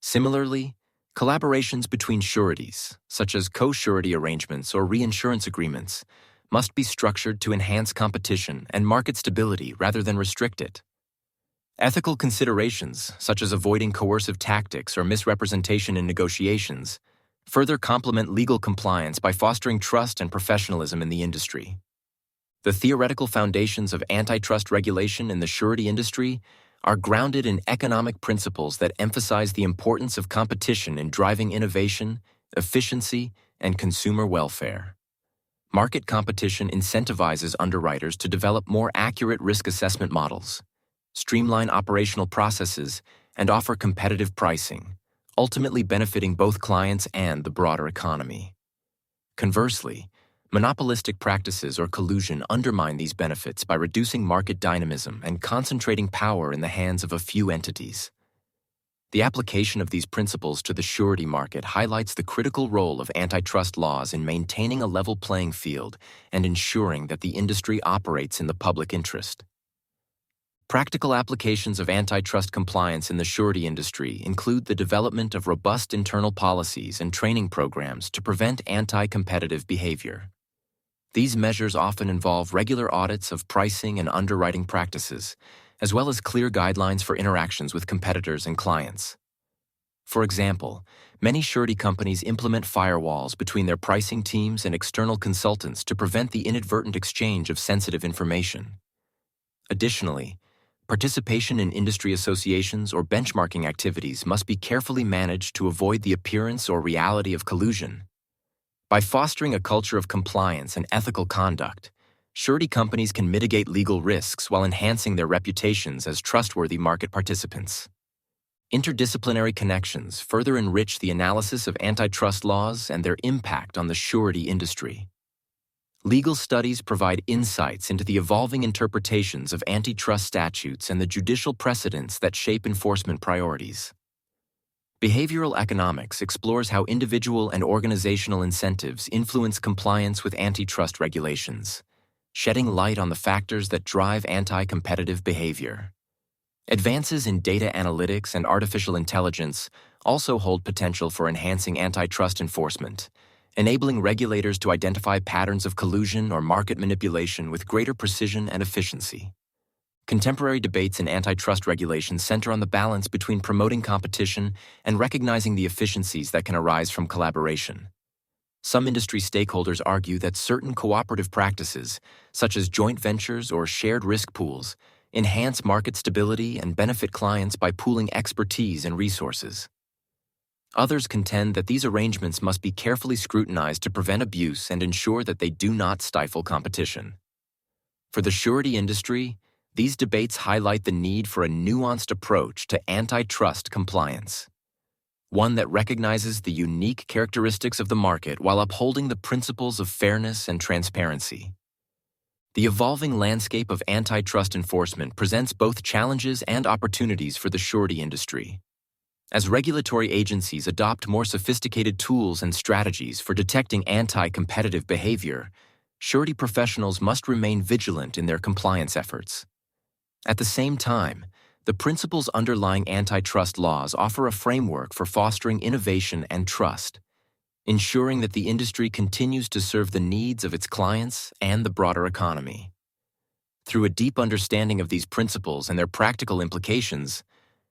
A: Similarly, collaborations between sureties, such as co-surety arrangements or reinsurance agreements, must be structured to enhance competition and market stability rather than restrict it. Ethical considerations, such as avoiding coercive tactics or misrepresentation in negotiations, further complement legal compliance by fostering trust and professionalism in the industry. The theoretical foundations of antitrust regulation in the surety industry are grounded in economic principles that emphasize the importance of competition in driving innovation, efficiency, and consumer welfare. Market competition incentivizes underwriters to develop more accurate risk assessment models, streamline operational processes, and offer competitive pricing, ultimately benefiting both clients and the broader economy. Conversely, monopolistic practices or collusion undermine these benefits by reducing market dynamism and concentrating power in the hands of a few entities. The application of these principles to the surety market highlights the critical role of antitrust laws in maintaining a level playing field and ensuring that the industry operates in the public interest. Practical applications of antitrust compliance in the surety industry include the development of robust internal policies and training programs to prevent anti-competitive behavior. These measures often involve regular audits of pricing and underwriting practices, as well as clear guidelines for interactions with competitors and clients. For example, many surety companies implement firewalls between their pricing teams and external consultants to prevent the inadvertent exchange of sensitive information. Additionally, participation in industry associations or benchmarking activities must be carefully managed to avoid the appearance or reality of collusion. By fostering a culture of compliance and ethical conduct, surety companies can mitigate legal risks while enhancing their reputations as trustworthy market participants. Interdisciplinary connections further enrich the analysis of antitrust laws and their impact on the surety industry. Legal studies provide insights into the evolving interpretations of antitrust statutes and the judicial precedents that shape enforcement priorities. Behavioral economics explores how individual and organizational incentives influence compliance with antitrust regulations, shedding light on the factors that drive anti-competitive behavior. Advances in data analytics and artificial intelligence also hold potential for enhancing antitrust enforcement, enabling regulators to identify patterns of collusion or market manipulation with greater precision and efficiency. Contemporary debates in antitrust regulation center on the balance between promoting competition and recognizing the efficiencies that can arise from collaboration. Some industry stakeholders argue that certain cooperative practices, such as joint ventures or shared risk pools, enhance market stability and benefit clients by pooling expertise and resources. Others contend that these arrangements must be carefully scrutinized to prevent abuse and ensure that they do not stifle competition. For the surety industry, these debates highlight the need for a nuanced approach to antitrust compliance, one that recognizes the unique characteristics of the market while upholding the principles of fairness and transparency. The evolving landscape of antitrust enforcement presents both challenges and opportunities for the surety industry. As regulatory agencies adopt more sophisticated tools and strategies for detecting anti-competitive behavior, surety professionals must remain vigilant in their compliance efforts. At the same time, the principles underlying antitrust laws offer a framework for fostering innovation and trust, ensuring that the industry continues to serve the needs of its clients and the broader economy. Through a deep understanding of these principles and their practical implications,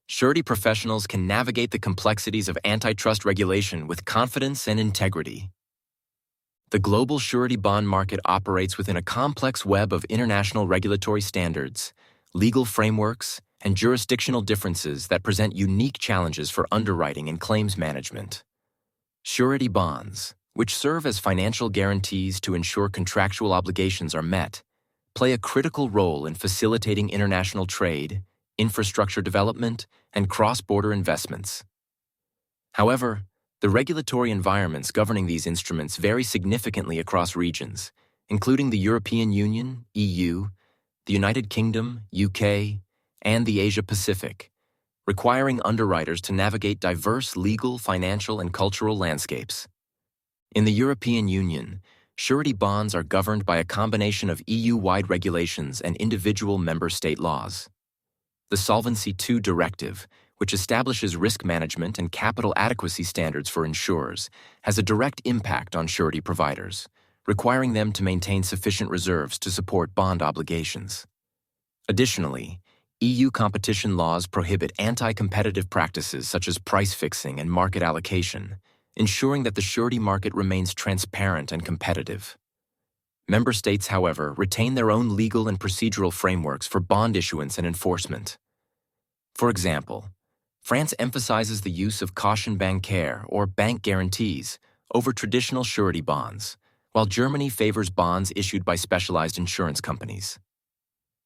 A: surety professionals can navigate the complexities of antitrust regulation with confidence and integrity. The global surety bond market operates within a complex web of international regulatory standards, legal frameworks, and jurisdictional differences that present unique challenges for underwriting and claims management. Surety bonds, which serve as financial guarantees to ensure contractual obligations are met, play a critical role in facilitating international trade, infrastructure development, and cross-border investments. However, the regulatory environments governing these instruments vary significantly across regions, including the European Union, EU, the United Kingdom, UK, and the Asia-Pacific, requiring underwriters to navigate diverse legal, financial, and cultural landscapes. In the European Union, surety bonds are governed by a combination of EU-wide regulations and individual member state laws. The Solvency II Directive, which establishes risk management and capital adequacy standards for insurers, has a direct impact on surety providers, requiring them to maintain sufficient reserves to support bond obligations. Additionally, EU competition laws prohibit anti-competitive practices such as price fixing and market allocation, ensuring that the surety market remains transparent and competitive. Member states, however, retain their own legal and procedural frameworks for bond issuance and enforcement. For example, France emphasizes the use of caution bancaire, or bank guarantees, over traditional surety bonds, while Germany favors bonds issued by specialized insurance companies.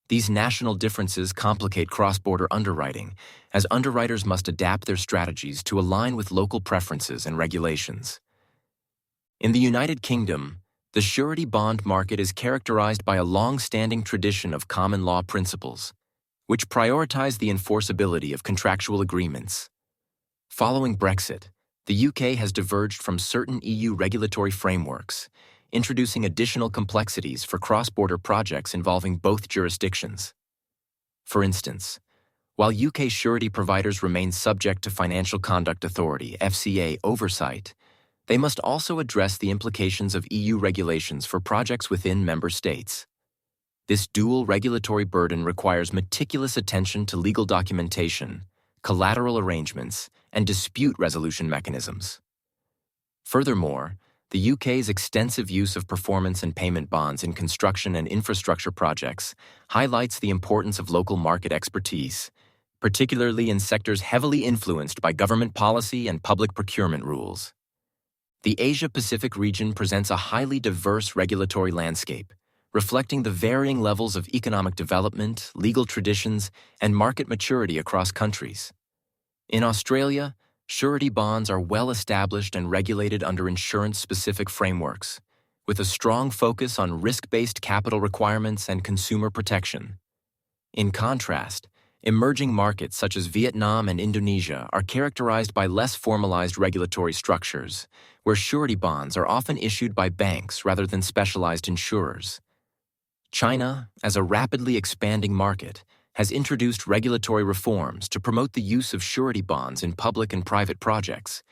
A: These national differences complicate cross-border underwriting, as underwriters must adapt their strategies to align with local preferences and regulations. In the United Kingdom, the surety bond market is characterized by a long-standing tradition of common law principles, which prioritize the enforceability of contractual agreements. Following Brexit, the UK has diverged from certain EU regulatory frameworks, introducing additional complexities for cross-border projects involving both jurisdictions. For instance, while UK surety providers remain subject to Financial Conduct Authority (FCA) oversight, they must also address the implications of EU regulations for projects within member states. This dual regulatory burden requires meticulous attention to legal documentation, collateral arrangements, and dispute resolution mechanisms. Furthermore, the UK's extensive use of performance and payment bonds in construction and infrastructure projects highlights the importance of local market expertise, particularly in sectors heavily influenced by government policy and public procurement rules. The Asia-Pacific region presents a highly diverse regulatory landscape, reflecting the varying levels of economic development, legal traditions, and market maturity across countries. In Australia, surety bonds are well established and regulated under insurance-specific frameworks, with a strong focus on risk-based capital requirements and consumer protection. In contrast, emerging markets such as Vietnam and Indonesia are characterized by less formalized regulatory structures, where surety bonds are often issued by banks rather than specialized insurers. China, as a rapidly expanding market, has introduced regulatory reforms to promote the use of surety bonds in public and private projects,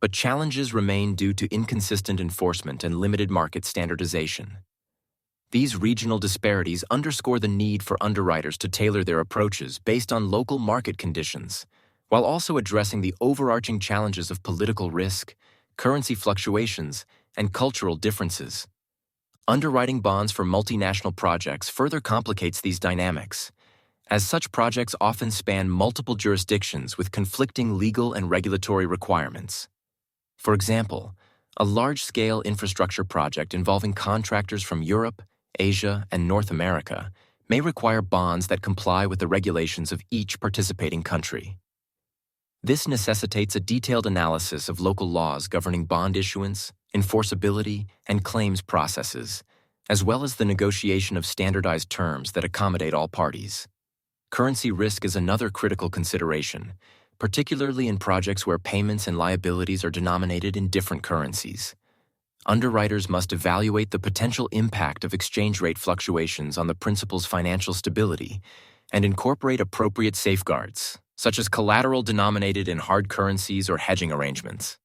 A: but challenges remain due to inconsistent enforcement and limited market standardization. These regional disparities underscore the need for underwriters to tailor their approaches based on local market conditions, while also addressing the overarching challenges of political risk, currency fluctuations, and cultural differences. Underwriting bonds for multinational projects further complicates these dynamics, as such projects often span multiple jurisdictions with conflicting legal and regulatory requirements. For example, a large-scale infrastructure project involving contractors from Europe, Asia, and North America may require bonds that comply with the regulations of each participating country. This necessitates a detailed analysis of local laws governing bond issuance, enforceability, and claims processes, as well as the negotiation of standardized terms that accommodate all parties. Currency risk is another critical consideration, particularly in projects where payments and liabilities are denominated in different currencies. Underwriters must evaluate the potential impact of exchange rate fluctuations on the principal's financial stability and incorporate appropriate safeguards, such as collateral denominated in hard currencies or hedging arrangements.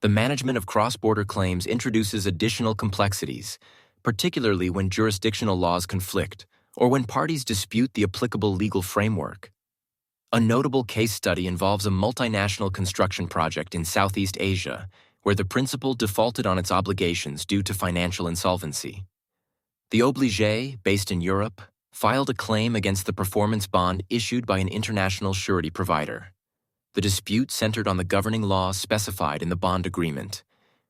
A: The management of cross-border claims introduces additional complexities, particularly when jurisdictional laws conflict or when parties dispute the applicable legal framework. A notable case study involves a multinational construction project in Southeast Asia, where the principal defaulted on its obligations due to financial insolvency. The obligé, based in Europe, filed a claim against the performance bond issued by an international surety provider. The dispute centered on the governing laws specified in the bond agreement,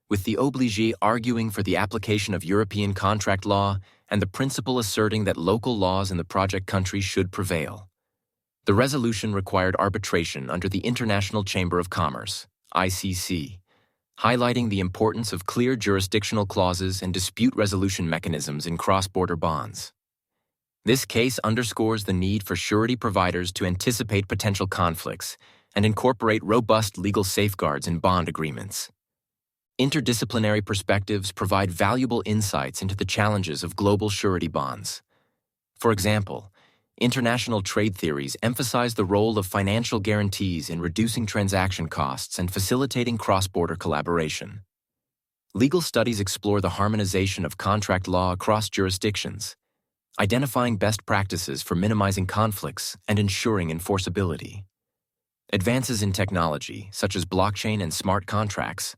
A: with the obligé arguing for the application of European contract law and the principal asserting that local laws in the project country should prevail. The resolution required arbitration under the International Chamber of Commerce, ICC, highlighting the importance of clear jurisdictional clauses and dispute resolution mechanisms in cross-border bonds. This case underscores the need for surety providers to anticipate potential conflicts and incorporate robust legal safeguards in bond agreements. Interdisciplinary perspectives provide valuable insights into the challenges of global surety bonds. For example, international trade theories emphasize the role of financial guarantees in reducing transaction costs and facilitating cross-border collaboration. Legal studies explore the harmonization of contract law across jurisdictions, identifying best practices for minimizing conflicts and ensuring enforceability. Advances in technology, such as blockchain and smart contracts,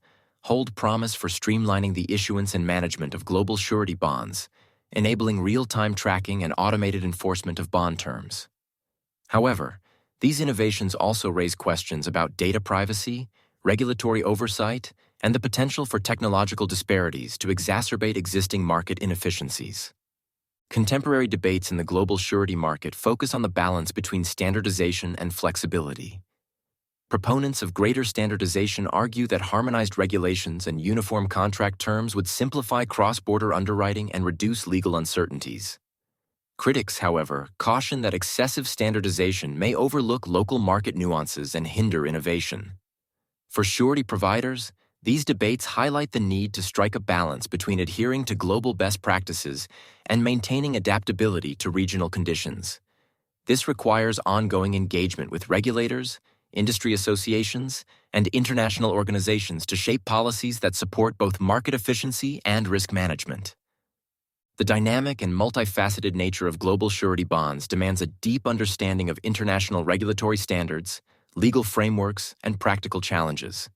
A: hold promise for streamlining the issuance and management of global surety bonds, enabling real-time tracking and automated enforcement of bond terms. However, these innovations also raise questions about data privacy, regulatory oversight, and the potential for technological disparities to exacerbate existing market inefficiencies. Contemporary debates in the global surety market focus on the balance between standardization and flexibility. Proponents of greater standardization argue that harmonized regulations and uniform contract terms would simplify cross-border underwriting and reduce legal uncertainties. Critics, however, caution that excessive standardization may overlook local market nuances and hinder innovation. For surety providers, these debates highlight the need to strike a balance between adhering to global best practices and maintaining adaptability to regional conditions. This requires ongoing engagement with regulators, industry associations, and international organizations to shape policies that support both market efficiency and risk management. The dynamic and multifaceted nature of global surety bonds demands a deep understanding of international regulatory standards, legal frameworks, and practical challenges.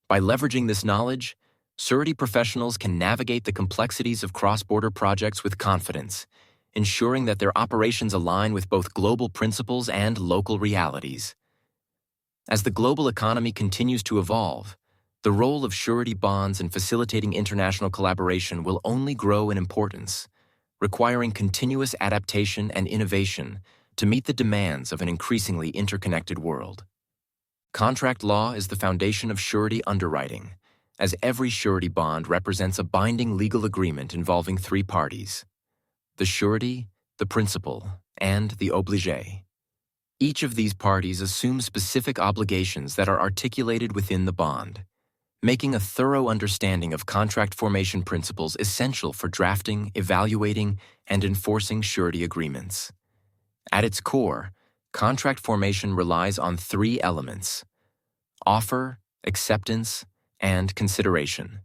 A: By leveraging this knowledge, surety professionals can navigate the complexities of cross-border projects with confidence, ensuring that their operations align with both global principles and local realities. As the global economy continues to evolve, the role of surety bonds in facilitating international collaboration will only grow in importance, requiring continuous adaptation and innovation to meet the demands of an increasingly interconnected world. Contract law is the foundation of surety underwriting, as every surety bond represents a binding legal agreement involving three parties: the surety, the principal, and the obligé. Each of these parties assumes specific obligations that are articulated within the bond, making a thorough understanding of contract formation principles essential for drafting, evaluating, and enforcing surety agreements. At its core, contract formation relies on three elements: offer, acceptance, and consideration.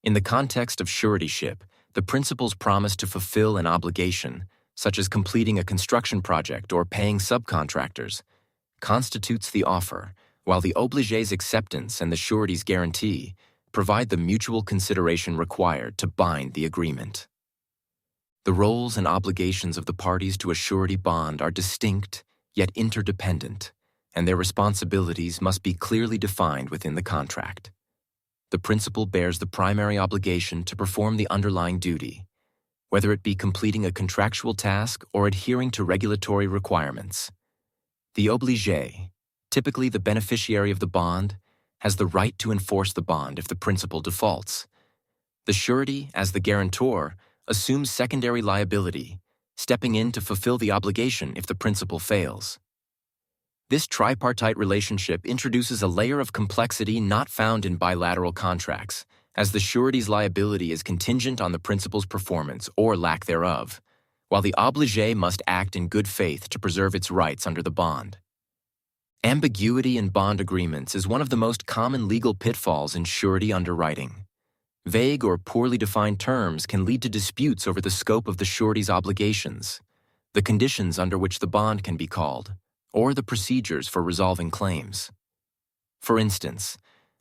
A: In the context of suretyship, the principal's promise to fulfill an obligation, such as completing a construction project or paying subcontractors, constitutes the offer, while the obligé's acceptance and the surety's guarantee provide the mutual consideration required to bind the agreement. The roles and obligations of the parties to a surety bond are distinct, yet interdependent, and their responsibilities must be clearly defined within the contract. The principal bears the primary obligation to perform the underlying duty, whether it be completing a contractual task or adhering to regulatory requirements. The obligé, typically the beneficiary of the bond, has the right to enforce the bond if the principal defaults. The surety, as the guarantor, assumes secondary liability, stepping in to fulfill the obligation if the principal fails. This tripartite relationship introduces a layer of complexity not found in bilateral contracts, as the surety's liability is contingent on the principal's performance or lack thereof, while the obligé must act in good faith to preserve its rights under the bond. Ambiguity in bond agreements is one of the most common legal pitfalls in surety underwriting. Vague or poorly defined terms can lead to disputes over the scope of the surety's obligations, the conditions under which the bond can be called, or the procedures for resolving claims. For instance,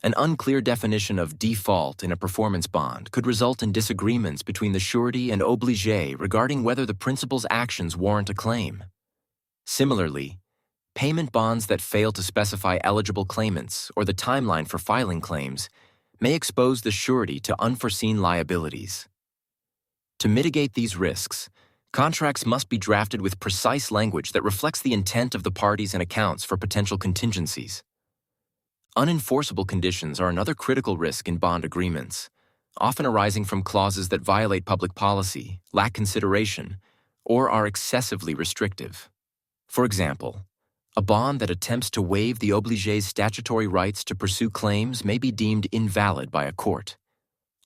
A: An unclear definition of default in a performance bond could result in disagreements between the surety and obligé regarding whether the principal's actions warrant a claim. Similarly, payment bonds that fail to specify eligible claimants or the timeline for filing claims may expose the surety to unforeseen liabilities. To mitigate these risks, contracts must be drafted with precise language that reflects the intent of the parties and accounts for potential contingencies. Unenforceable conditions are another critical risk in bond agreements, often arising from clauses that violate public policy, lack consideration, or are excessively restrictive. For example, a bond that attempts to waive the obligé's statutory rights to pursue claims may be deemed invalid by a court.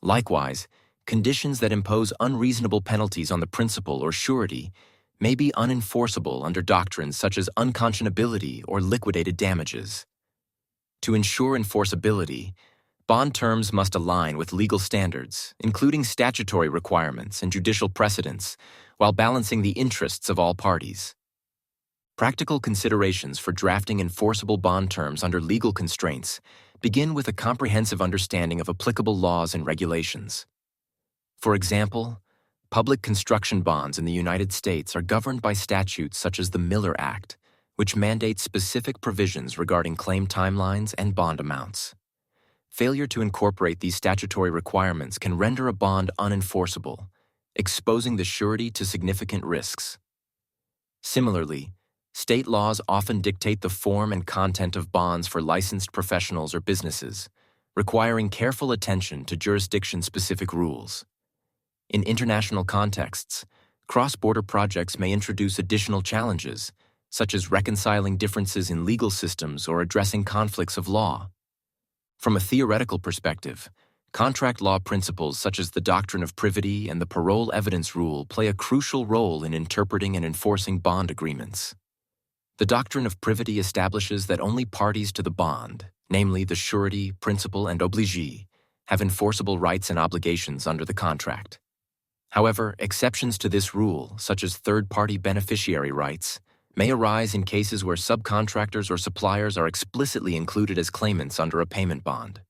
A: Likewise, conditions that impose unreasonable penalties on the principal or surety may be unenforceable under doctrines such as unconscionability or liquidated damages. To ensure enforceability, bond terms must align with legal standards, including statutory requirements and judicial precedents, while balancing the interests of all parties. Practical considerations for drafting enforceable bond terms under legal constraints begin with a comprehensive understanding of applicable laws and regulations. For example, public construction bonds in the United States are governed by statutes such as the Miller Act, which mandates specific provisions regarding claim timelines and bond amounts. Failure to incorporate these statutory requirements can render a bond unenforceable, exposing the surety to significant risks. Similarly, state laws often dictate the form and content of bonds for licensed professionals or businesses, requiring careful attention to jurisdiction-specific rules. In international contexts, cross-border projects may introduce additional challenges, such as reconciling differences in legal systems or addressing conflicts of law. From a theoretical perspective, contract law principles such as the doctrine of privity and the parole evidence rule play a crucial role in interpreting and enforcing bond agreements. The doctrine of privity establishes that only parties to the bond, namely the surety, principal, and obligé, have enforceable rights and obligations under the contract. However, exceptions to this rule, such as third-party beneficiary rights, may arise in cases where subcontractors or suppliers are explicitly included as claimants under a payment bond.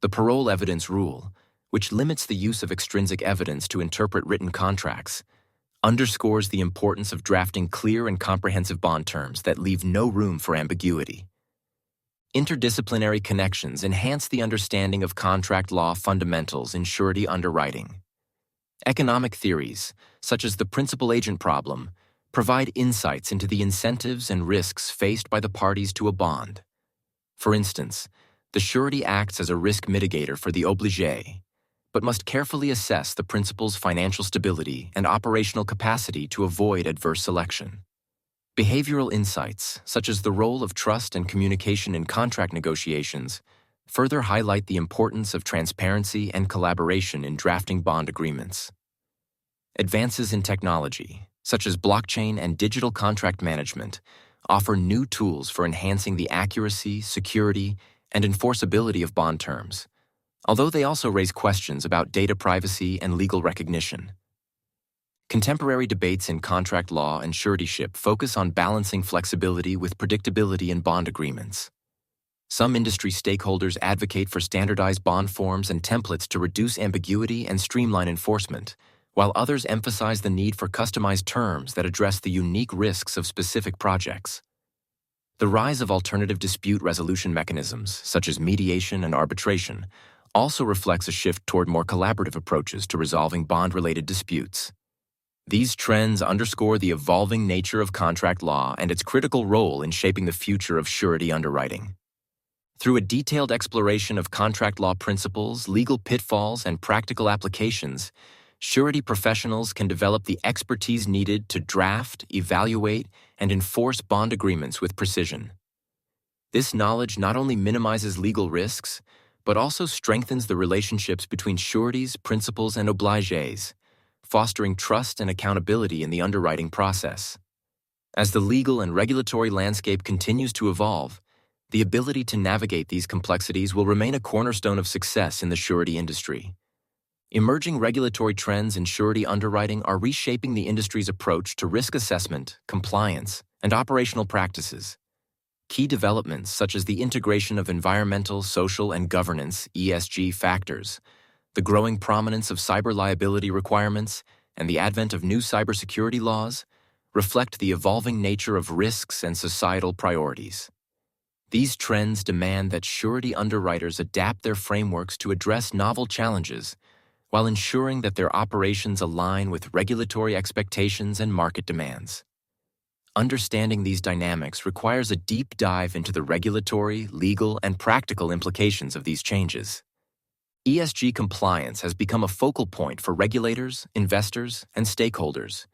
A: The parole evidence rule, which limits the use of extrinsic evidence to interpret written contracts, underscores the importance of drafting clear and comprehensive bond terms that leave no room for ambiguity. Interdisciplinary connections enhance the understanding of contract law fundamentals in surety underwriting. Economic theories, such as the principal-agent problem, provide insights into the incentives and risks faced by the parties to a bond. For instance, the surety acts as a risk mitigator for the obligé, but must carefully assess the principal's financial stability and operational capacity to avoid adverse selection. Behavioral insights, such as the role of trust and communication in contract negotiations, further highlight the importance of transparency and collaboration in drafting bond agreements. Advances in technology, such as blockchain and digital contract management, offer new tools for enhancing the accuracy, security, and enforceability of bond terms, although they also raise questions about data privacy and legal recognition. Contemporary debates in contract law and suretyship focus on balancing flexibility with predictability in bond agreements. Some industry stakeholders advocate for standardized bond forms and templates to reduce ambiguity and streamline enforcement, while others emphasize the need for customized terms that address the unique risks of specific projects. The rise of alternative dispute resolution mechanisms, such as mediation and arbitration, also reflects a shift toward more collaborative approaches to resolving bond-related disputes. These trends underscore the evolving nature of contract law and its critical role in shaping the future of surety underwriting. Through a detailed exploration of contract law principles, legal pitfalls, and practical applications, surety professionals can develop the expertise needed to draft, evaluate, and enforce bond agreements with precision. This knowledge not only minimizes legal risks, but also strengthens the relationships between sureties, principals, and obligés, fostering trust and accountability in the underwriting process. As the legal and regulatory landscape continues to evolve, the ability to navigate these complexities will remain a cornerstone of success in the surety industry. Emerging regulatory trends in surety underwriting are reshaping the industry's approach to risk assessment, compliance, and operational practices. Key developments such as the integration of environmental, social, and governance (ESG) factors, the growing prominence of cyber liability requirements, and the advent of new cybersecurity laws reflect the evolving nature of risks and societal priorities. These trends demand that surety underwriters adapt their frameworks to address novel challenges while ensuring that their operations align with regulatory expectations and market demands. Understanding these dynamics requires a deep dive into the regulatory, legal, and practical implications of these changes. ESG compliance has become a focal point for regulators, investors, and stakeholders,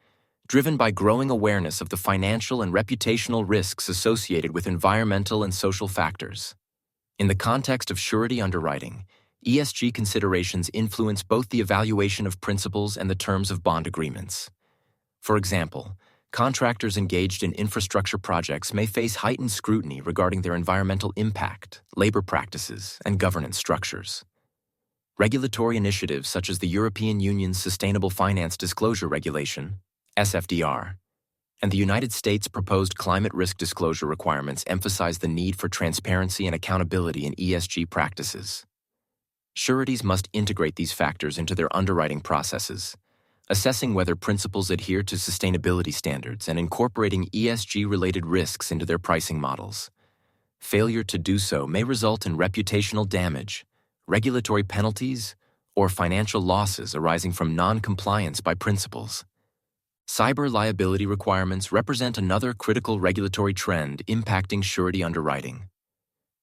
A: driven by growing awareness of the financial and reputational risks associated with environmental and social factors. In the context of surety underwriting, ESG considerations influence both the evaluation of principals and the terms of bond agreements. For example, contractors engaged in infrastructure projects may face heightened scrutiny regarding their environmental impact, labor practices, and governance structures. Regulatory initiatives such as the European Union's Sustainable Finance Disclosure Regulation, SFDR, and the United States' proposed climate risk disclosure requirements emphasize the need for transparency and accountability in ESG practices. Sureties must integrate these factors into their underwriting processes, assessing whether principals adhere to sustainability standards and incorporating ESG-related risks into their pricing models. Failure to do so may result in reputational damage, regulatory penalties, or financial losses arising from non-compliance by principals. Cyber liability requirements represent another critical regulatory trend impacting surety underwriting.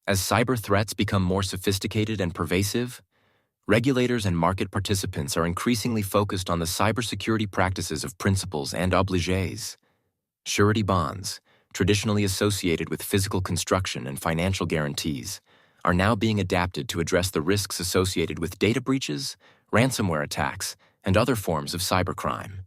A: As cyber threats become more sophisticated and pervasive, regulators and market participants are increasingly focused on the cybersecurity practices of principals and obligés. Surety bonds, traditionally associated with physical construction and financial guarantees, are now being adapted to address the risks associated with data breaches, ransomware attacks, and other forms of cybercrime.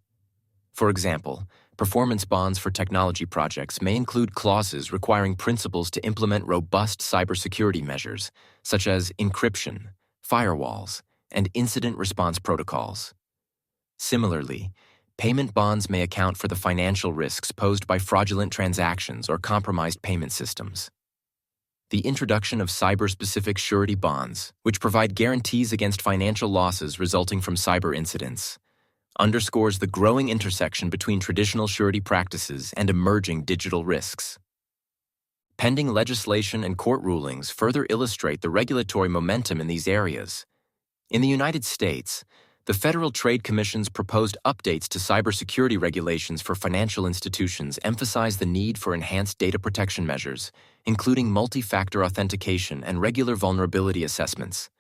A: For example, performance bonds for technology projects may include clauses requiring principals to implement robust cybersecurity measures, such as encryption, firewalls, and incident response protocols. Similarly, payment bonds may account for the financial risks posed by fraudulent transactions or compromised payment systems. The introduction of cyber-specific surety bonds, which provide guarantees against financial losses resulting from cyber incidents, underscores the growing intersection between traditional surety practices and emerging digital risks. Pending legislation and court rulings further illustrate the regulatory momentum in these areas. In the United States, the Federal Trade Commission's proposed updates to cybersecurity regulations for financial institutions emphasize the need for enhanced data protection measures, including multi-factor authentication and regular vulnerability assessments.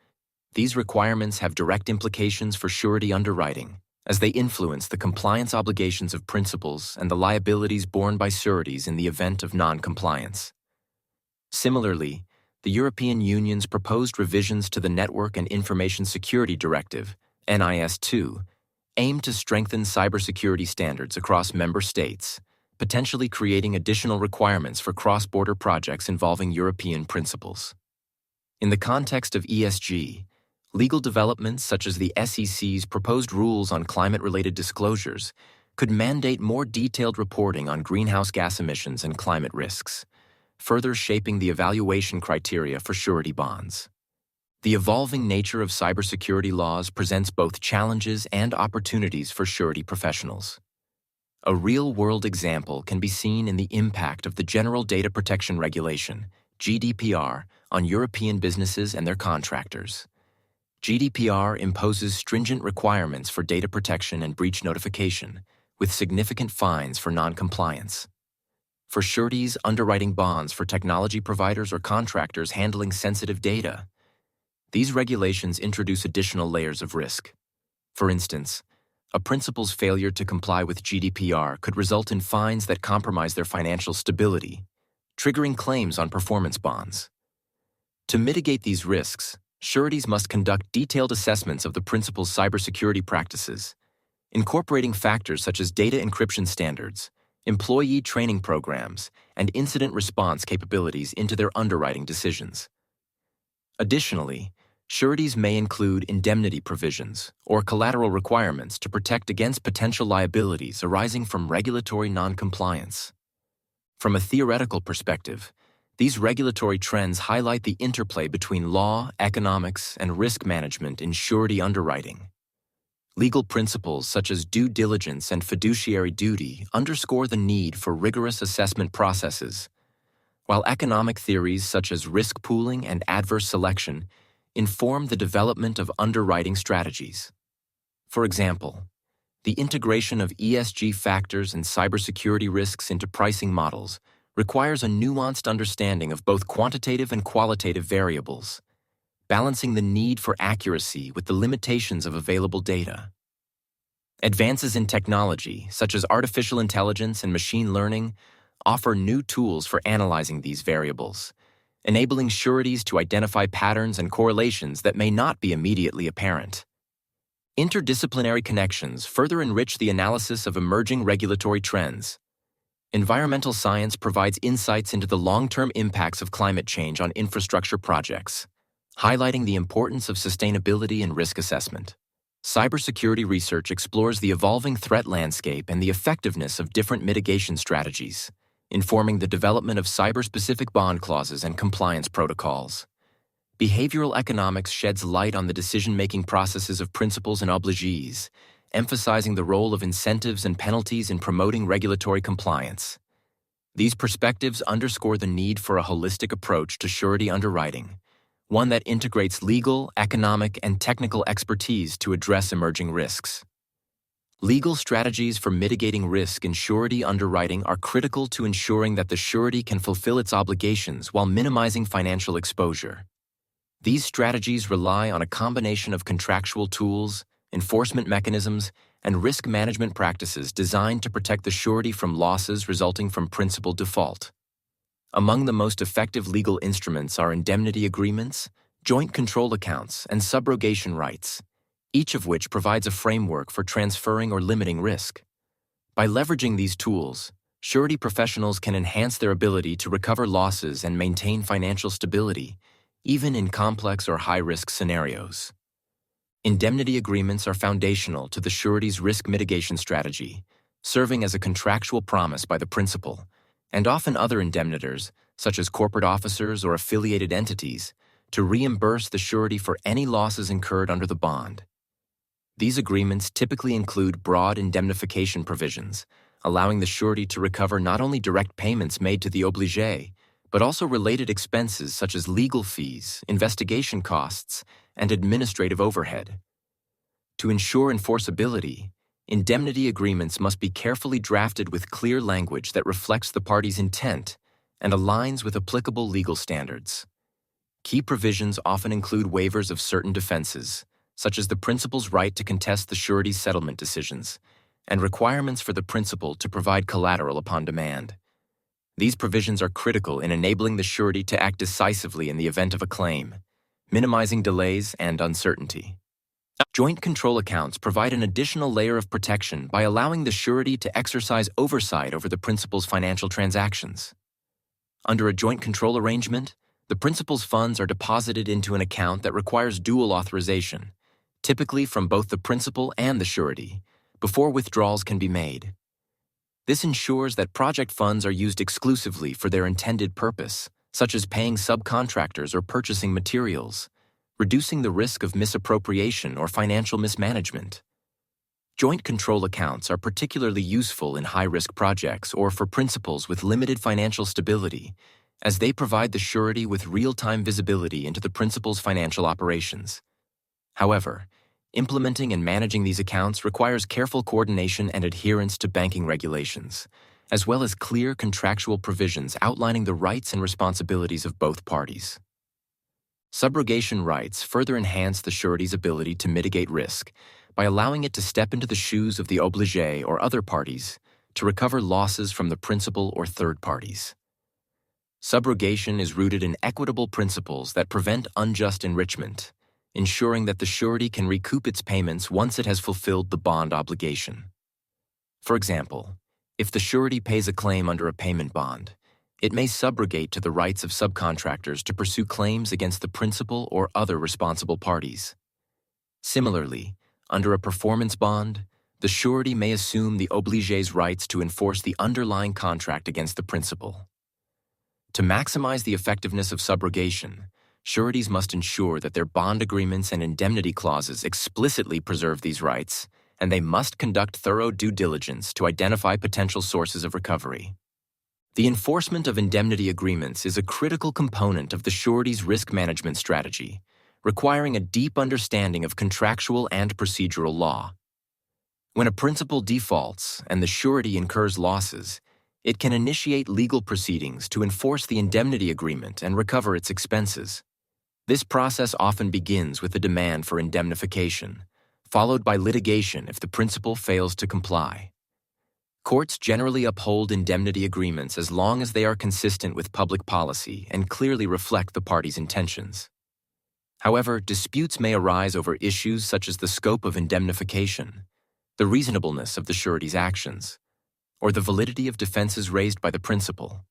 A: These requirements have direct implications for surety underwriting, as they influence the compliance obligations of principals and the liabilities borne by sureties in the event of non-compliance. Similarly, the European Union's proposed revisions to the Network and Information Security Directive, NIS2, aim to strengthen cybersecurity standards across member states, potentially creating additional requirements for cross-border projects involving European principals. In the context of ESG, legal developments such as the SEC's proposed rules on climate-related disclosures could mandate more detailed reporting on greenhouse gas emissions and climate risks, further shaping the evaluation criteria for surety bonds. The evolving nature of cybersecurity laws presents both challenges and opportunities for surety professionals. A real-world example can be seen in the impact of the General Data Protection Regulation, GDPR, on European businesses and their contractors. GDPR imposes stringent requirements for data protection and breach notification, with significant fines for non-compliance. For sureties underwriting bonds for technology providers or contractors handling sensitive data, these regulations introduce additional layers of risk. For instance, a principal's failure to comply with GDPR could result in fines that compromise their financial stability, triggering claims on performance bonds. To mitigate these risks, sureties must conduct detailed assessments of the principal's cybersecurity practices, incorporating factors such as data encryption standards, employee training programs, and incident response capabilities into their underwriting decisions. Additionally, sureties may include indemnity provisions or collateral requirements to protect against potential liabilities arising from regulatory non-compliance. From a theoretical perspective, These regulatory trends highlight the interplay between law, economics, and risk management in surety underwriting. Legal principles such as due diligence and fiduciary duty underscore the need for rigorous assessment processes, while economic theories such as risk pooling and adverse selection inform the development of underwriting strategies. For example, the integration of ESG factors and cybersecurity risks into pricing models requires a nuanced understanding of both quantitative and qualitative variables, balancing the need for accuracy with the limitations of available data. Advances in technology, such as artificial intelligence and machine learning, offer new tools for analyzing these variables, enabling sureties to identify patterns and correlations that may not be immediately apparent. Interdisciplinary connections further enrich the analysis of emerging regulatory trends. Environmental science provides insights into the long-term impacts of climate change on infrastructure projects, highlighting the importance of sustainability and risk assessment. Cybersecurity research explores the evolving threat landscape and the effectiveness of different mitigation strategies, informing the development of cyber-specific bond clauses and compliance protocols. Behavioral economics sheds light on the decision-making processes of principals and obligees, emphasizing the role of incentives and penalties in promoting regulatory compliance. These perspectives underscore the need for a holistic approach to surety underwriting, one that integrates legal, economic, and technical expertise to address emerging risks. Legal strategies for mitigating risk in surety underwriting are critical to ensuring that the surety can fulfill its obligations while minimizing financial exposure. These strategies rely on a combination of contractual tools, enforcement mechanisms, and risk management practices designed to protect the surety from losses resulting from principal default. Among the most effective legal instruments are indemnity agreements, joint control accounts, and subrogation rights, each of which provides a framework for transferring or limiting risk. By leveraging these tools, surety professionals can enhance their ability to recover losses and maintain financial stability, even in complex or high-risk scenarios. Indemnity agreements are foundational to the surety's risk mitigation strategy, serving as a contractual promise by the principal, and often other indemnitors, such as corporate officers or affiliated entities, to reimburse the surety for any losses incurred under the bond. These agreements typically include broad indemnification provisions, allowing the surety to recover not only direct payments made to the obligé, but also related expenses such as legal fees, investigation costs, and administrative overhead. To ensure enforceability, indemnity agreements must be carefully drafted with clear language that reflects the party's intent and aligns with applicable legal standards. Key provisions often include waivers of certain defenses, such as the principal's right to contest the surety's settlement decisions, and requirements for the principal to provide collateral upon demand. These provisions are critical in enabling the surety to act decisively in the event of a claim, minimizing delays and uncertainty. Joint control accounts provide an additional layer of protection by allowing the surety to exercise oversight over the principal's financial transactions. Under a joint control arrangement, the principal's funds are deposited into an account that requires dual authorization, typically from both the principal and the surety, before withdrawals can be made. This ensures that project funds are used exclusively for their intended purpose, such as paying subcontractors or purchasing materials, reducing the risk of misappropriation or financial mismanagement. Joint control accounts are particularly useful in high-risk projects or for principals with limited financial stability, as they provide the surety with real-time visibility into the principal's financial operations. However, implementing and managing these accounts requires careful coordination and adherence to banking regulations, as well as clear contractual provisions outlining the rights and responsibilities of both parties. Subrogation rights further enhance the surety's ability to mitigate risk by allowing it to step into the shoes of the obligé or other parties to recover losses from the principal or third parties. Subrogation is rooted in equitable principles that prevent unjust enrichment, ensuring that the surety can recoup its payments once it has fulfilled the bond obligation. For example, if the surety pays a claim under a payment bond, it may subrogate to the rights of subcontractors to pursue claims against the principal or other responsible parties. Similarly, under a performance bond, the surety may assume the obligé's rights to enforce the underlying contract against the principal. To maximize the effectiveness of subrogation, sureties must ensure that their bond agreements and indemnity clauses explicitly preserve these rights, and they must conduct thorough due diligence to identify potential sources of recovery. The enforcement of indemnity agreements is a critical component of the surety's risk management strategy, requiring a deep understanding of contractual and procedural law. When a principal defaults and the surety incurs losses, it can initiate legal proceedings to enforce the indemnity agreement and recover its expenses. This process often begins with a demand for indemnification, followed by litigation if the principal fails to comply. Courts generally uphold indemnity agreements as long as they are consistent with public policy and clearly reflect the parties' intentions. However, disputes may arise over issues such as the scope of indemnification, the reasonableness of the surety's actions, or the validity of defenses raised by the principal.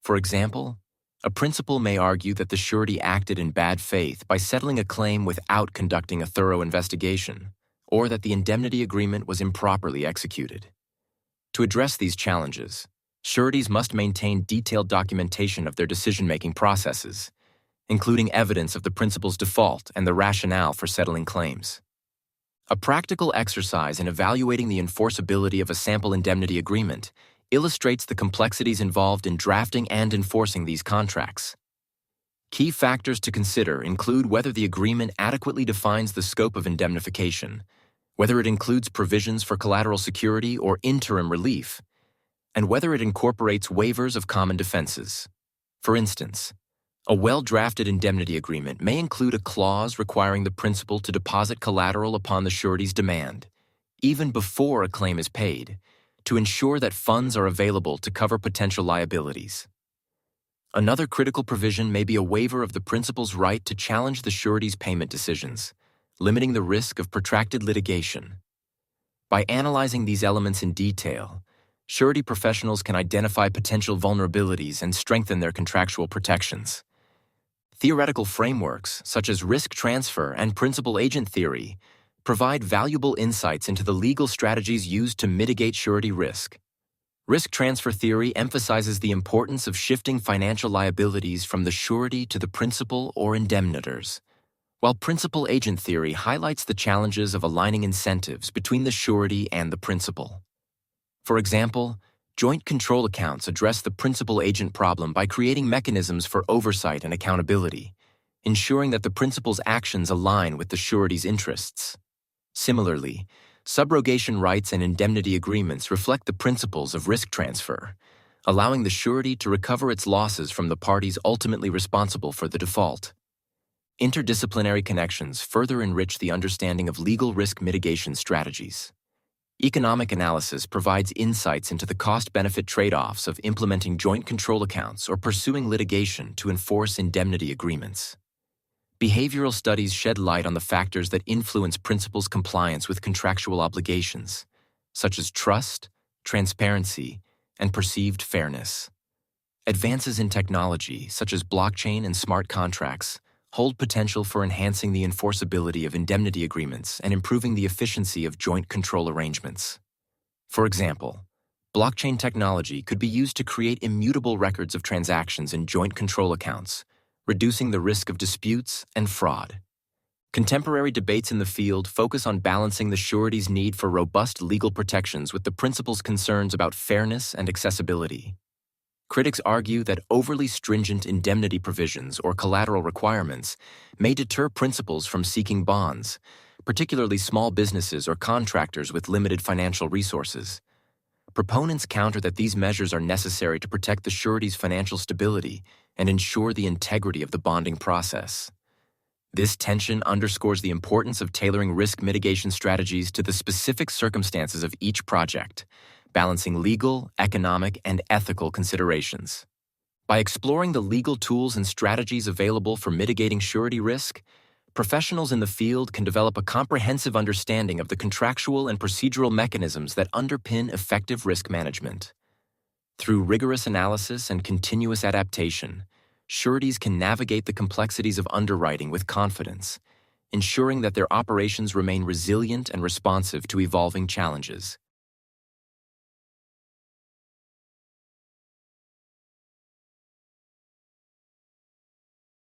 A: For example, a principal may argue that the surety acted in bad faith by settling a claim without conducting a thorough investigation, or that the indemnity agreement was improperly executed. To address these challenges, sureties must maintain detailed documentation of their decision-making processes, including evidence of the principal's default and the rationale for settling claims. A practical exercise in evaluating the enforceability of a sample indemnity agreement illustrates the complexities involved in drafting and enforcing these contracts. Key factors to consider include whether the agreement adequately defines the scope of indemnification, whether it includes provisions for collateral security or interim relief, and whether it incorporates waivers of common defenses. For instance, a well-drafted indemnity agreement may include a clause requiring the principal to deposit collateral upon the surety's demand, even before a claim is paid, to ensure that funds are available to cover potential liabilities. Another critical provision may be a waiver of the principal's right to challenge the surety's payment decisions, limiting the risk of protracted litigation. By analyzing these elements in detail, surety professionals can identify potential vulnerabilities and strengthen their contractual protections. Theoretical frameworks, such as risk transfer and principal-agent theory, provide valuable insights into the legal strategies used to mitigate surety risk. Risk transfer theory emphasizes the importance of shifting financial liabilities from the surety to the principal or indemnitors, while principal-agent theory highlights the challenges of aligning incentives between the surety and the principal. For example, joint control accounts address the principal-agent problem by creating mechanisms for oversight and accountability, ensuring that the principal's actions align with the surety's interests. Similarly, subrogation rights and indemnity agreements reflect the principles of risk transfer, allowing the surety to recover its losses from the parties ultimately responsible for the default. Interdisciplinary connections further enrich the understanding of legal risk mitigation strategies. Economic analysis provides insights into the cost-benefit trade-offs of implementing joint control accounts or pursuing litigation to enforce indemnity agreements. Behavioral studies shed light on the factors that influence principals' compliance with contractual obligations, such as trust, transparency, and perceived fairness. Advances in technology, such as blockchain and smart contracts, hold potential for enhancing the enforceability of indemnity agreements and improving the efficiency of joint control arrangements. For example, blockchain technology could be used to create immutable records of transactions in joint control accounts, reducing the risk of disputes and fraud. Contemporary debates in the field focus on balancing the surety's need for robust legal protections with the principal's concerns about fairness and accessibility. Critics argue that overly stringent indemnity provisions or collateral requirements may deter principals from seeking bonds, particularly small businesses or contractors with limited financial resources. Proponents counter that these measures are necessary to protect the surety's financial stability and ensure the integrity of the bonding process. This tension underscores the importance of tailoring risk mitigation strategies to the specific circumstances of each project, balancing legal, economic, and ethical considerations. By exploring the legal tools and strategies available for mitigating surety risk, professionals in the field can develop a comprehensive understanding of the contractual and procedural mechanisms that underpin effective risk management. Through rigorous analysis and continuous adaptation, sureties can navigate the complexities of underwriting with confidence, ensuring that their operations remain resilient and responsive to evolving challenges.